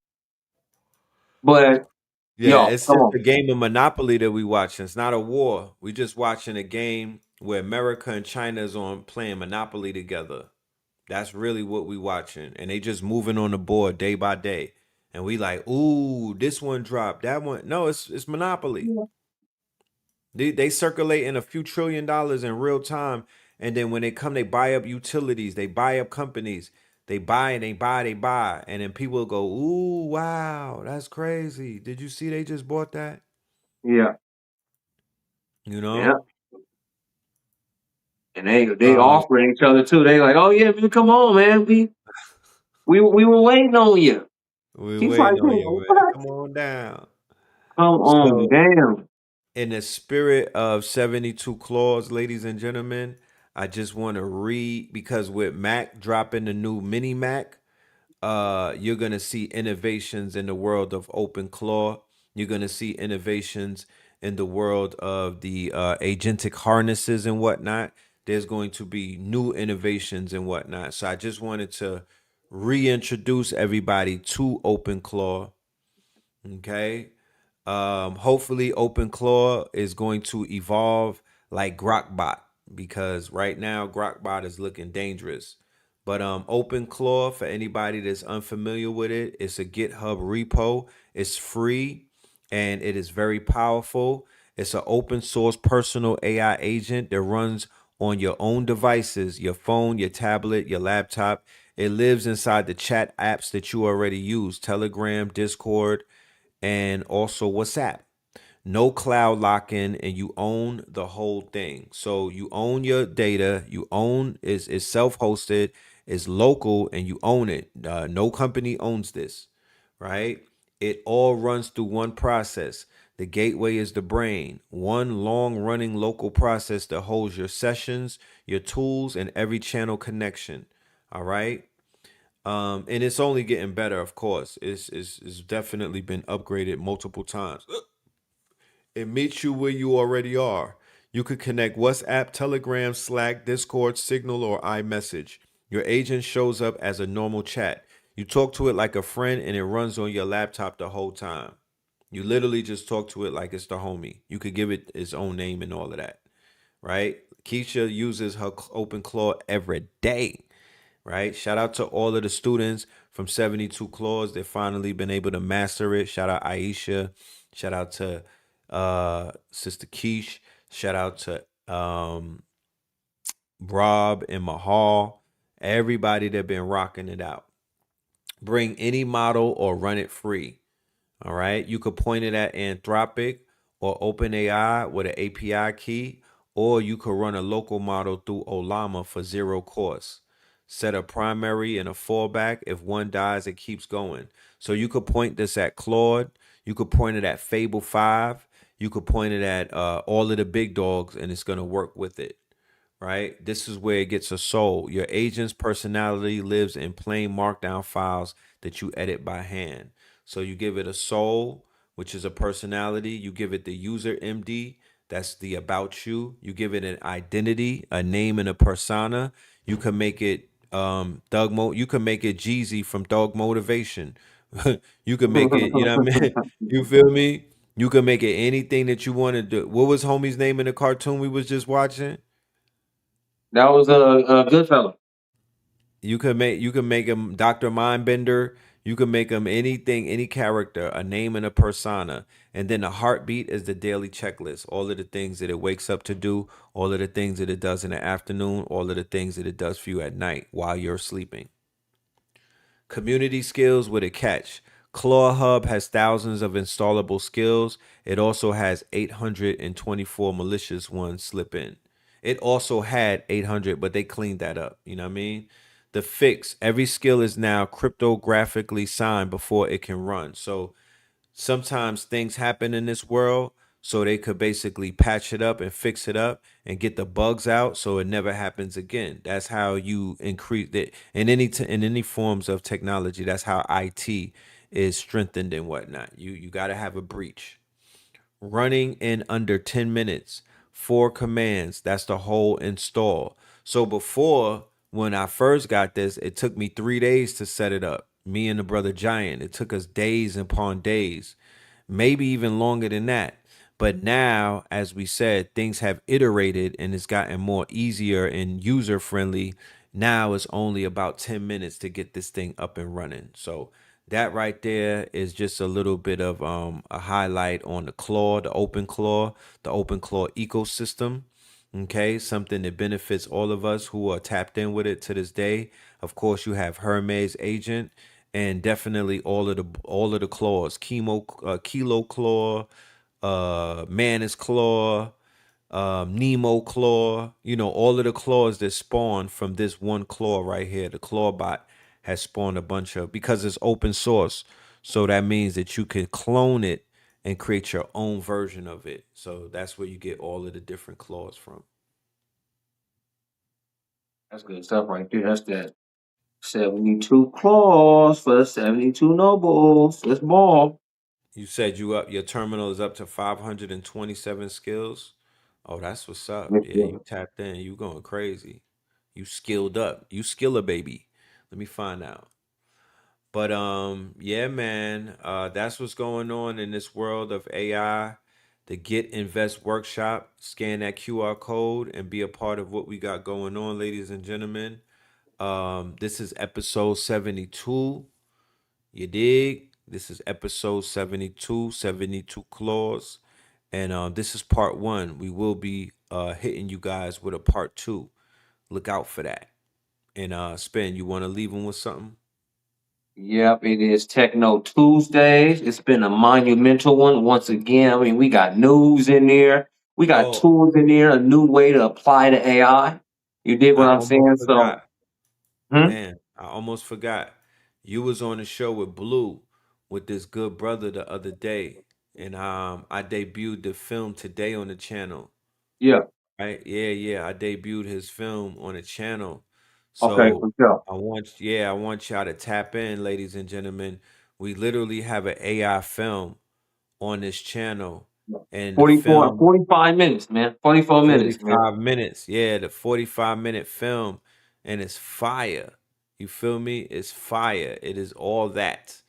Speaker 7: but
Speaker 4: yeah, it's just a game of Monopoly that we watching. It's not a war. We just watching a game where America and China is on playing Monopoly together. That's really what we watching, and they just moving on the board day by day. And we like, ooh, this one dropped, that one. No, it's Monopoly. Yeah. They circulate in a few $1 trillion in real time, and then when they come, they buy up utilities, they buy up companies. They buy and they buy, and then people go, ooh, wow, that's crazy. Did you see they just bought that?
Speaker 7: Yeah.
Speaker 4: Yeah.
Speaker 7: And they offering each other too. They like, oh yeah, man, come on, man. We were waiting on you.
Speaker 4: We waiting on you, man. Come on down.
Speaker 7: Come on, damn.
Speaker 4: In the spirit of 72 Claws, ladies and gentlemen, I just want to read, because with Mac dropping the new mini Mac, you're going to see innovations in the world of OpenClaw. You're going to see innovations in the world of the agentic harnesses and whatnot. There's going to be new innovations and whatnot. So I just wanted to reintroduce everybody to OpenClaw. Okay. Hopefully OpenClaw is going to evolve like Grokbot, because right now Grokbot is looking dangerous. But OpenClaw, for anybody that's unfamiliar with it, it's a GitHub repo. It's free. and it is very powerful. It's an open source personal AI agent that runs on your own devices, your phone, your tablet, your laptop. It lives inside the chat apps that you already use, Telegram, Discord, and also WhatsApp. No cloud lock-in, and you own the whole thing. So you own your data, you own is self-hosted, is local, and you own it. No company owns this, right? It all runs through one process. The gateway is the brain, one long running local process that holds your sessions, your tools, and every channel connection. All right. And it's only getting better, of course. It's definitely been upgraded multiple times. It meets you where you already are. You could connect WhatsApp, Telegram, Slack, Discord, Signal, or iMessage. Your agent shows up as a normal chat. You talk to it like a friend and it runs on your laptop the whole time. You literally just talk to it like it's the homie. You could give it its own name and all of that, right? Keisha uses her OpenClaw every day, right? Shout out to all of the students from 72 Claws that finally been able to master it. Shout out Aisha. Shout out to Sister Keish. Shout out to Rob and Mahal. Everybody that been rocking it out. Bring any model or run it free. All right. You could point it at Anthropic or OpenAI with an API key, or you could run a local model through Olama for zero cost. Set a primary and a fallback. If one dies, it keeps going. So you could point this at Claude. You could point it at Fable 5. You could point it at all of the big dogs, and it's going to work with it. Right? This is where it gets a soul. Your agent's personality lives in plain markdown files that you edit by hand. So you give it a soul, which is a personality. You give it the user MD, that's the about you. You give it an identity, a name, and a persona. You can make it you can make it Jeezy from Dog Motivation. You can make it, you know what I mean? You feel me? You can make it anything that you want to do. What was homie's name in the cartoon we was just watching?
Speaker 7: That was a good fella.
Speaker 4: You can make him Dr. Mindbender. You can make him anything, any character, a name and a persona. And then a heartbeat is the daily checklist. All of the things that it wakes up to do, all of the things that it does in the afternoon, all of the things that it does for you at night while you're sleeping. Community skills with a catch. Claw Hub has thousands of installable skills. It also has 824 malicious ones slip in. It also had 800, but they cleaned that up. You know what I mean? The fix, every skill is now cryptographically signed before it can run. So sometimes things happen in this world, so they could basically patch it up and fix it up and get the bugs out so it never happens again. That's how you increase it in any forms of technology. That's how IT is strengthened and whatnot. You got to have a breach. Running in under 10 minutes, 4 commands. That's the whole install. So before, when I first got this, it took me 3 days to set it up. Me and the brother Giant, it took us days upon days, maybe even longer than that. But now, as we said, things have iterated and it's gotten more easier and user friendly. Now it's only about 10 minutes to get this thing up and running. So that right there is just a little bit of a highlight on the Claw, the OpenClaw ecosystem. Okay, something that benefits all of us who are tapped in with it to this day. Of course, you have Hermes Agent, and definitely all of the claws, Kilo Claw, Manus Claw, Nemo Claw. You know, all of the claws that spawn from this one claw right here. The Clawbot has spawned a bunch of, because it's open source. So that means that you can clone it and create your own version of it. So that's where you get all of the different claws from.
Speaker 7: That's good stuff right there. That's that 72 claws for 72 nobles. Let's ball.
Speaker 4: You said your terminal is up to 527 skills. Oh, that's what's up. Yeah, you tapped in. You going crazy. You skilled up. You skiller baby. Let me find out. But yeah, man, that's what's going on in this world of AI. The Get Invest Workshop. Scan that QR code and be a part of what we got going on, ladies and gentlemen. This is episode 72. You dig? This is episode 72, 72 claws. And this is part one. We will be hitting you guys with a part two. Look out for that. And Spin, you want to leave them with something?
Speaker 7: Yep, it is Techno Tuesdays. It's been a monumental one once again. I mean, we got news in there. We got
Speaker 4: Oh,
Speaker 7: tools in there, a new way to apply to AI. You dig
Speaker 4: I
Speaker 7: what I'm
Speaker 4: almost
Speaker 7: saying? So,
Speaker 4: forgot.
Speaker 7: hmm?
Speaker 4: Man, I almost forgot. You was on the show with Blue with this good brother the other day. And I debuted the film today on the channel.
Speaker 7: Yeah.
Speaker 4: Right? Yeah. I debuted his film on the channel.
Speaker 7: Okay,
Speaker 4: So
Speaker 7: for sure.
Speaker 4: I want y'all to tap in, ladies and gentlemen. We literally have an AI film on this channel. And the
Speaker 7: 44,
Speaker 4: film
Speaker 7: 45 minutes, man. 44 minutes, man.
Speaker 4: 45 minutes. Yeah, the 45-minute film. And it's fire. You feel me? It's fire. It is all that.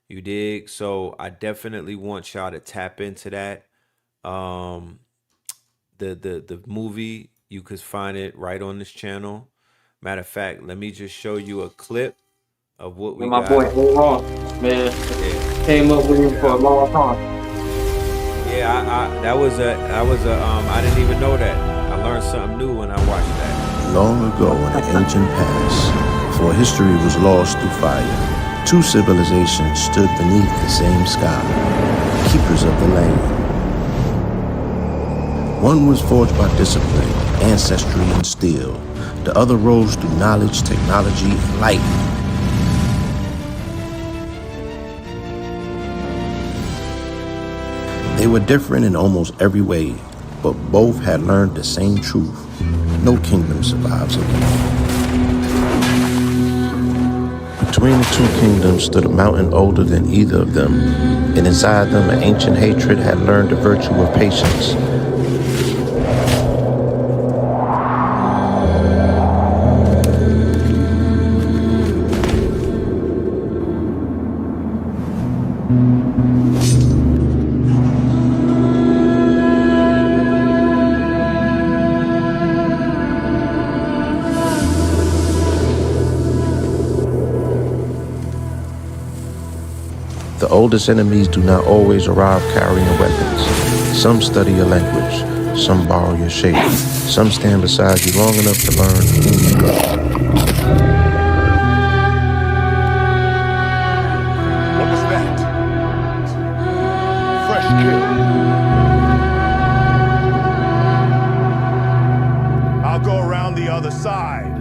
Speaker 4: You dig? So I definitely want y'all to tap into that. Um the movie, you could find it right on this channel. Matter of fact, let me just show you a clip of what we
Speaker 7: And my boy
Speaker 4: got.
Speaker 7: A Ross, man,
Speaker 4: Yeah,
Speaker 7: came up with him for a long time.
Speaker 4: yeah. That was a I didn't even know that. I learned something new when I watched that.
Speaker 11: Long ago in the ancient past, before history was lost through fire, two civilizations stood beneath the same sky, keepers of the land. One was forged by discipline, ancestry, and steel. The other rose through knowledge, technology, and light. They were different in almost every way, but both had learned the same truth. No kingdom survives alone. Between the two kingdoms stood a mountain older than either of them, and inside them an ancient hatred had learned the virtue of patience. The oldest enemies do not always arrive carrying weapons. Some study your language, some borrow your shape, some stand beside you long enough to learn who you are.
Speaker 12: What was that? Fresh kill. I'll go around the other side.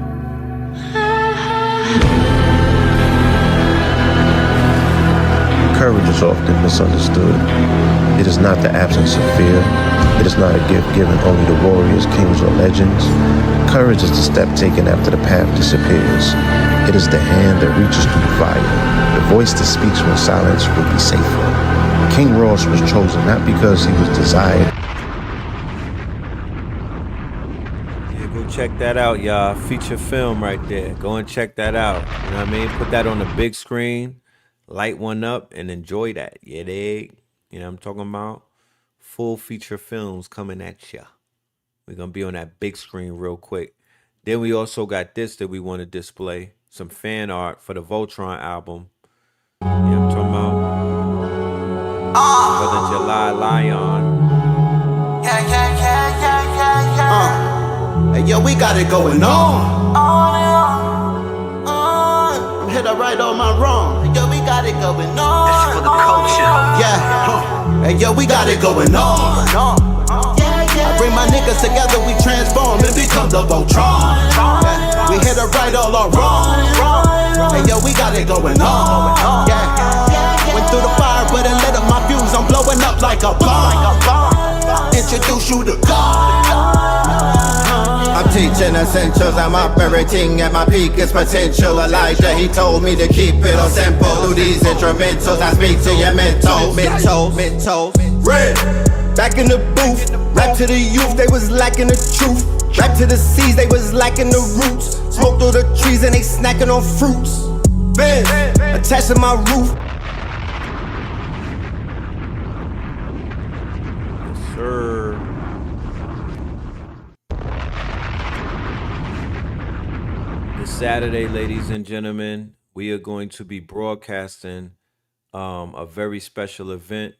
Speaker 11: Courage is often misunderstood. It is not the absence of fear. It is not a gift given only to warriors, kings, or legends. Courage is the step taken after the path disappears. It is the hand that reaches through the fire, the voice that speaks when silence would be safer. King Ross was chosen not because he was desired.
Speaker 4: Yeah, go check that out, y'all. Feature film right there. Go and check that out. You know what I mean? Put that on the big screen. Light one up and enjoy that. Yeah, dig? You know what I'm talking about? Full feature films coming at ya. We're going to be on that big screen real quick. Then we also got this that we want to display. Some fan art for the Voltron album. You know what I'm talking about? For the July Lion.
Speaker 13: Hey, yo, we got it going on. I'm hit or right on my wrong. Hey, yo, we got it going on. This is for the culture. Yeah. Hey, yo, we got it going on. I bring my niggas together, we transform and become the Voltron. Yeah. We hit or right all our wrong. Hey, yo, we got it going on. Yeah. Went through the fire, but it lit up my fuse. I'm blowing up like a bomb. Introduce you to God.
Speaker 5: I'm teaching essentials, I'm operating at my peakest potential. Elijah, he told me to keep it all simple. Through these instrumentals, I speak to your mental. Red, back in the booth, rap to the youth, they was lacking the truth. Rap to the seas, they was lacking the roots. Smoke through the trees and they snacking on fruits. Benz, attached to my roof.
Speaker 4: Yes, sir. This Saturday, ladies and gentlemen, we are going to be broadcasting a very special event.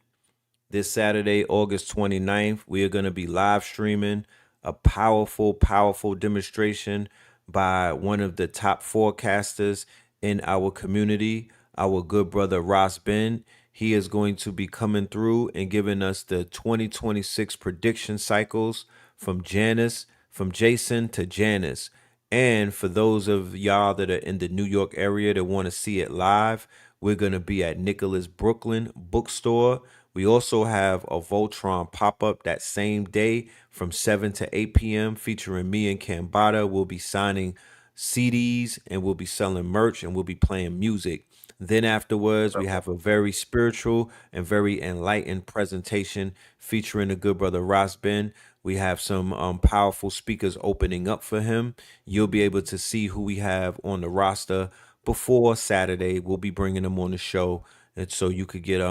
Speaker 4: This Saturday, August 29th, we are going to be live streaming a powerful, powerful demonstration by one of the top forecasters in our community, our good brother Ross Ben. He is going to be coming through and giving us the 2026 prediction cycles from Jason to Janice. And for those of y'all that are in the New York area that want to see it live, we're going to be at Nicholas Brooklyn Bookstore. We also have a Voltron pop-up that same day from 7 to 8 p.m. featuring me and Cambada. We'll be signing CDs and we'll be selling merch and we'll be playing music. Then afterwards, we have a very spiritual and very enlightened presentation featuring the good brother Ross Ben. We have some powerful speakers opening up for him. You'll be able to see who we have on the roster before Saturday. We'll be bringing them on the show, and so you could get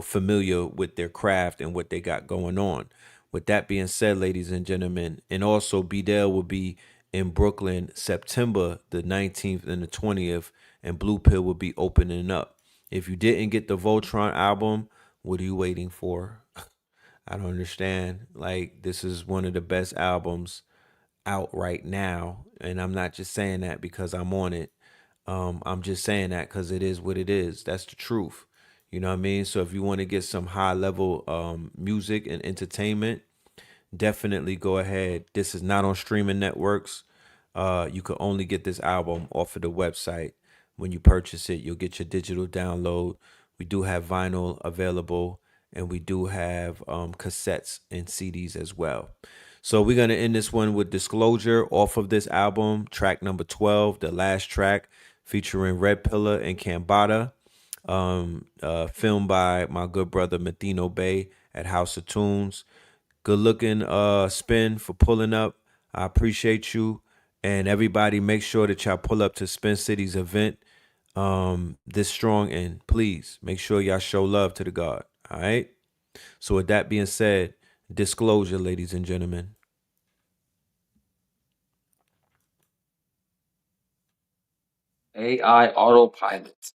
Speaker 4: familiar with their craft and what they got going on. With that being said, ladies and gentlemen, and also B-Dale will be in Brooklyn September the 19th and the 20th, and Blue Pill will be opening up. If you didn't get the Voltron album, what are you waiting for? I don't understand. Like, this is one of the best albums out right now, and I'm not just saying that because I'm on it. I'm just saying that because it is what it is. That's the truth. You know what I mean? So if you want to get some high level music and entertainment, definitely go ahead. This is not on streaming networks. You can only get this album off of the website. When you purchase it, you'll get your digital download. We do have vinyl available, and we do have cassettes and CDs as well. So we're going to end this one with Disclosure off of this album, track number 12, the last track, featuring Red Pillar and Cambada, filmed by my good brother Mathino Bay at House of Tunes. Good looking Spin for pulling up. I appreciate you. And everybody, make sure that y'all pull up to Spin City's event this strong, and please make sure y'all show love to the God. All right. So with that being said, Disclosure, ladies and gentlemen.
Speaker 7: AI autopilot.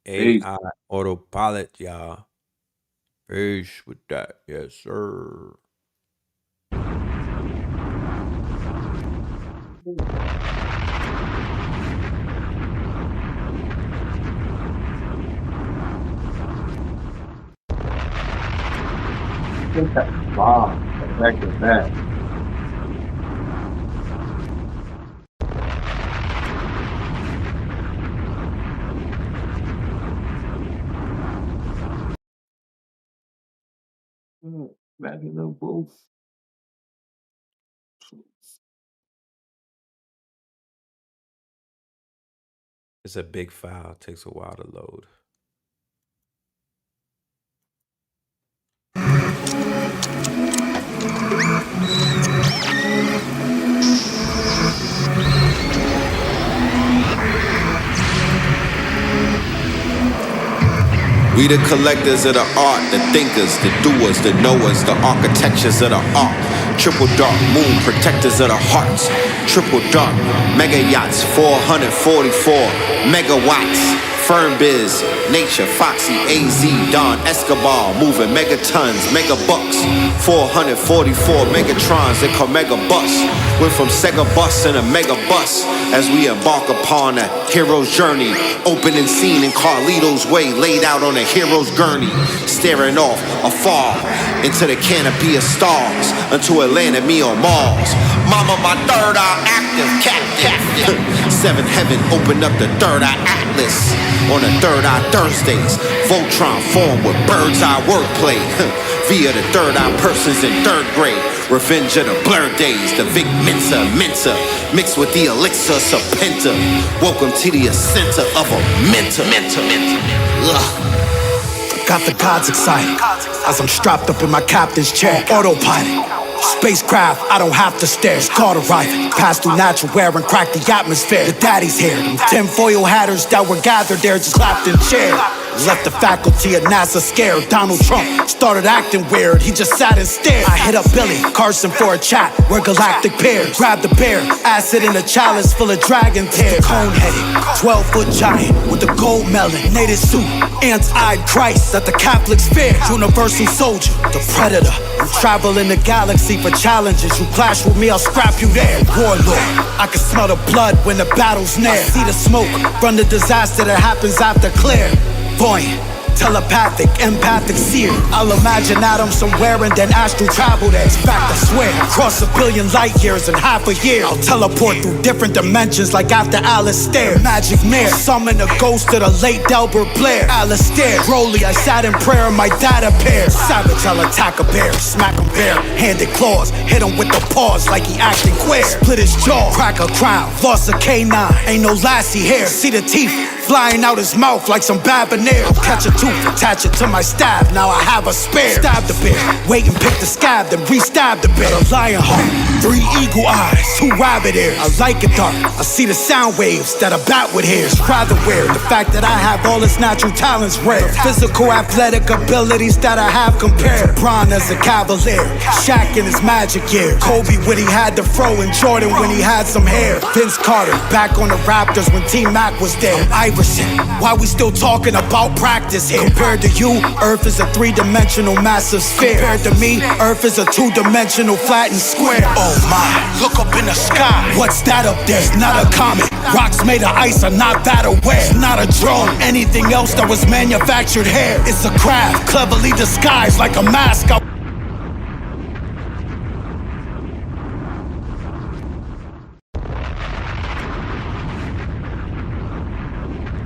Speaker 4: AI autopilot, y'all. Peace with that. Yes, sir.
Speaker 7: Wow, back to that. Back in the booth.
Speaker 4: It's a big file. It takes a while to load.
Speaker 1: We the collectors of the art, the thinkers, the doers, the knowers, the architectures of the art. Triple dark, moon protectors of the hearts. Triple dark, mega yachts, 444 megawatts. Firm Biz, Nature, Foxy, AZ, Don Escobar, moving megatons, mega bucks. 444 megatrons, they call mega bus. Went from Sega bus and a mega bus as we embark upon a hero's journey. Opening scene in Carlito's Way, laid out on a hero's gurney. Staring off afar into the canopy of stars, until it landed me on Mars. Mama, my third eye active, captive. Seventh heaven opened up the third eye atlas. On the third eye Thursdays, Voltron formed with bird's eye wordplay. Via the third eye persons in third grade. Revenge of the blurred days, the Vic Mensa, mixed with the elixir Serpenta. Welcome to the center of a mentor.
Speaker 14: Got the gods excited as I'm strapped up in my captain's chair. Autopilot, spacecraft, I don't have to stare. It's called arriving, pass through natural wear and crack the atmosphere. The daddy's here, them tinfoil hatters that were gathered there just clapped in chair. Left the faculty at NASA scared. Donald Trump started acting weird. He just sat and stared. I hit up Billy Carson for a chat. We're galactic pairs. Grabbed the bear, acid in a chalice full of dragon tears. Cone-headed, 12-foot giant with a gold melon, native suit, ants-eyed Christ at the Catholic fair. Universal soldier, the predator. You travel in the galaxy for challenges. You clash with me, I'll scrap you there. Warlord, I can smell the blood when the battle's near. See the smoke from the disaster that happens after clear. Voyant, telepathic, empathic seer. I'll imagine atoms somewhere and then astral travel there. It's fact, I swear. Cross 1 billion light years in half a year. I'll teleport through different dimensions like after Alistair. Magic Mare, summon a ghost of the late Delbert Blair. Alistair, Broly, I sat in prayer and my dad appeared. Savage, I'll attack a bear, smack him bare. Handed claws, hit him with the paws like he acting queer. Split his jaw, crack a crown, lost a canine. Ain't no lassie hair, see the teeth flying out his mouth like some babonair. Catch a tooth, attach it to my stab, now I have a spare. Stab the bear, wait and pick the scab, then re-stab the bear. A lion heart, 3 eagle eyes, 2 rabbit ears. I like it dark, I see the sound waves that a bat would hear. It's rather weird, the fact that I have all its natural talents rare. Physical athletic abilities that I have compared. Bron as a cavalier, Shaq in his magic year. Kobe when he had the fro and Jordan when he had some hair. Vince Carter, back on the Raptors when T-Mac was there. Iverson, why we still talking about practice here? Compared to you, Earth is a 3-dimensional massive sphere. Compared to me, Earth is a 2-dimensional flattened square. Oh my, look up in the sky. What's that up there? It's not a comet. Rocks made of ice are not that aware. It's not a drone. Anything else that was manufactured here. It's a craft, cleverly disguised like a mask.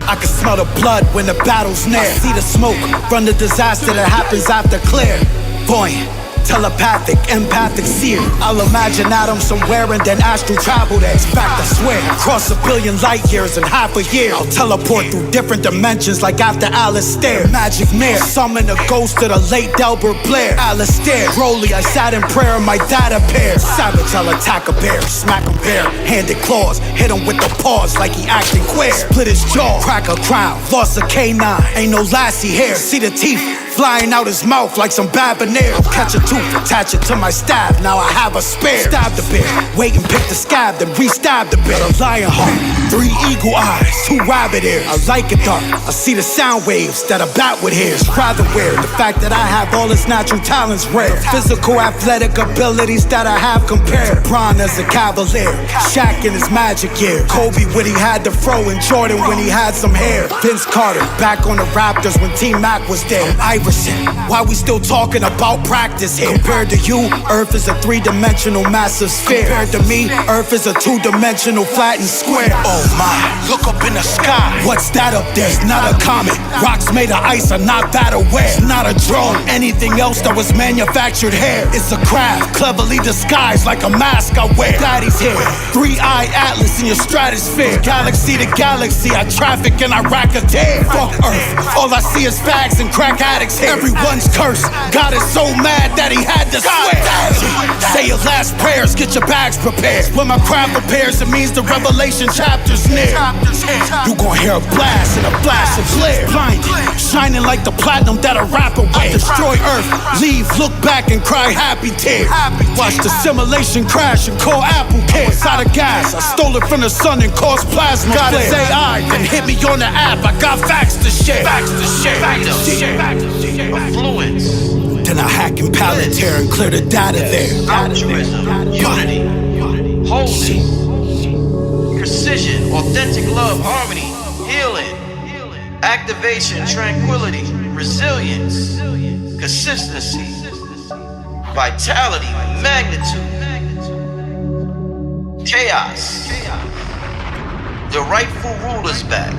Speaker 14: I can smell the blood when the battle's near. I see the smoke from the disaster that happens after clear. Voyant, telepathic, empathic seer. I'll imagine atoms somewhere and then astral travel there. It's fact, I swear. Cross 1 billion light years in half a year. I'll teleport through different dimensions like after Alistair. Magic Mare, summon a ghost of the late Delbert Blair. Alistair, Broly, I sat in prayer and my dad appeared. Savage, I'll attack a bear, smack him bare. Handed claws, hit him with the paws like he acting queer. Split his jaw, crack a crown, lost a canine. Ain't no lassie hair, see the teeth flying out his mouth like some babonair. Catch a tooth, attach it to my stab, now I have a spare. Stab the bear, wait and pick the scab, then re-stab the bear. A lion heart, 3 eagle eyes, 2 rabbit ears. I like it dark, I see the sound waves that a bat would hear. It's rather weird, the fact that I have all its natural talents rare. Physical athletic abilities that I have compared. Bron as a cavalier, Shaq in his magic year. Kobe when he had the fro and Jordan when he had some hair. Vince Carter, back on the Raptors when T-Mac was there. Iverson, why we still talking about practice here? Compared to you, Earth is a 3-dimensional massive sphere. Compared to me, Earth is a 2-dimensional flattened square. Oh my, look up in the sky. What's that up there? It's not a comet. Rocks made of ice are not that aware. It's not a drone. Anything else that was manufactured here. It's a craft, cleverly disguised like a mask I wear. Daddy's here, 3-eye atlas in your stratosphere. Galaxy to galaxy, I traffic and I rack a tear. Fuck Earth, all I see is fags and crack addicts here. Everyone's cursed. God is so mad that he had to swear. Say your last prayers, get your bags prepared. When my craft prepares, it means the Revelation chapter's near. You gon' hear a blast and a flash of flare. Blinded, shining like the platinum that a rapper wears. Destroy Earth, leave, look back and cry happy tears. Watch the simulation crash and call Apple care. Out of gas, I stole it from the sun and caused plasma flare. Gotta say I, then hit me on the app, I got facts to share. Facts to share. Influence. Then I hack and Palantir and clear the data there.
Speaker 15: Altruism, unity, wholeness, precision, authentic love, harmony, healing, activation, tranquility, resilience, consistency, vitality, magnitude, chaos. The rightful ruler's back.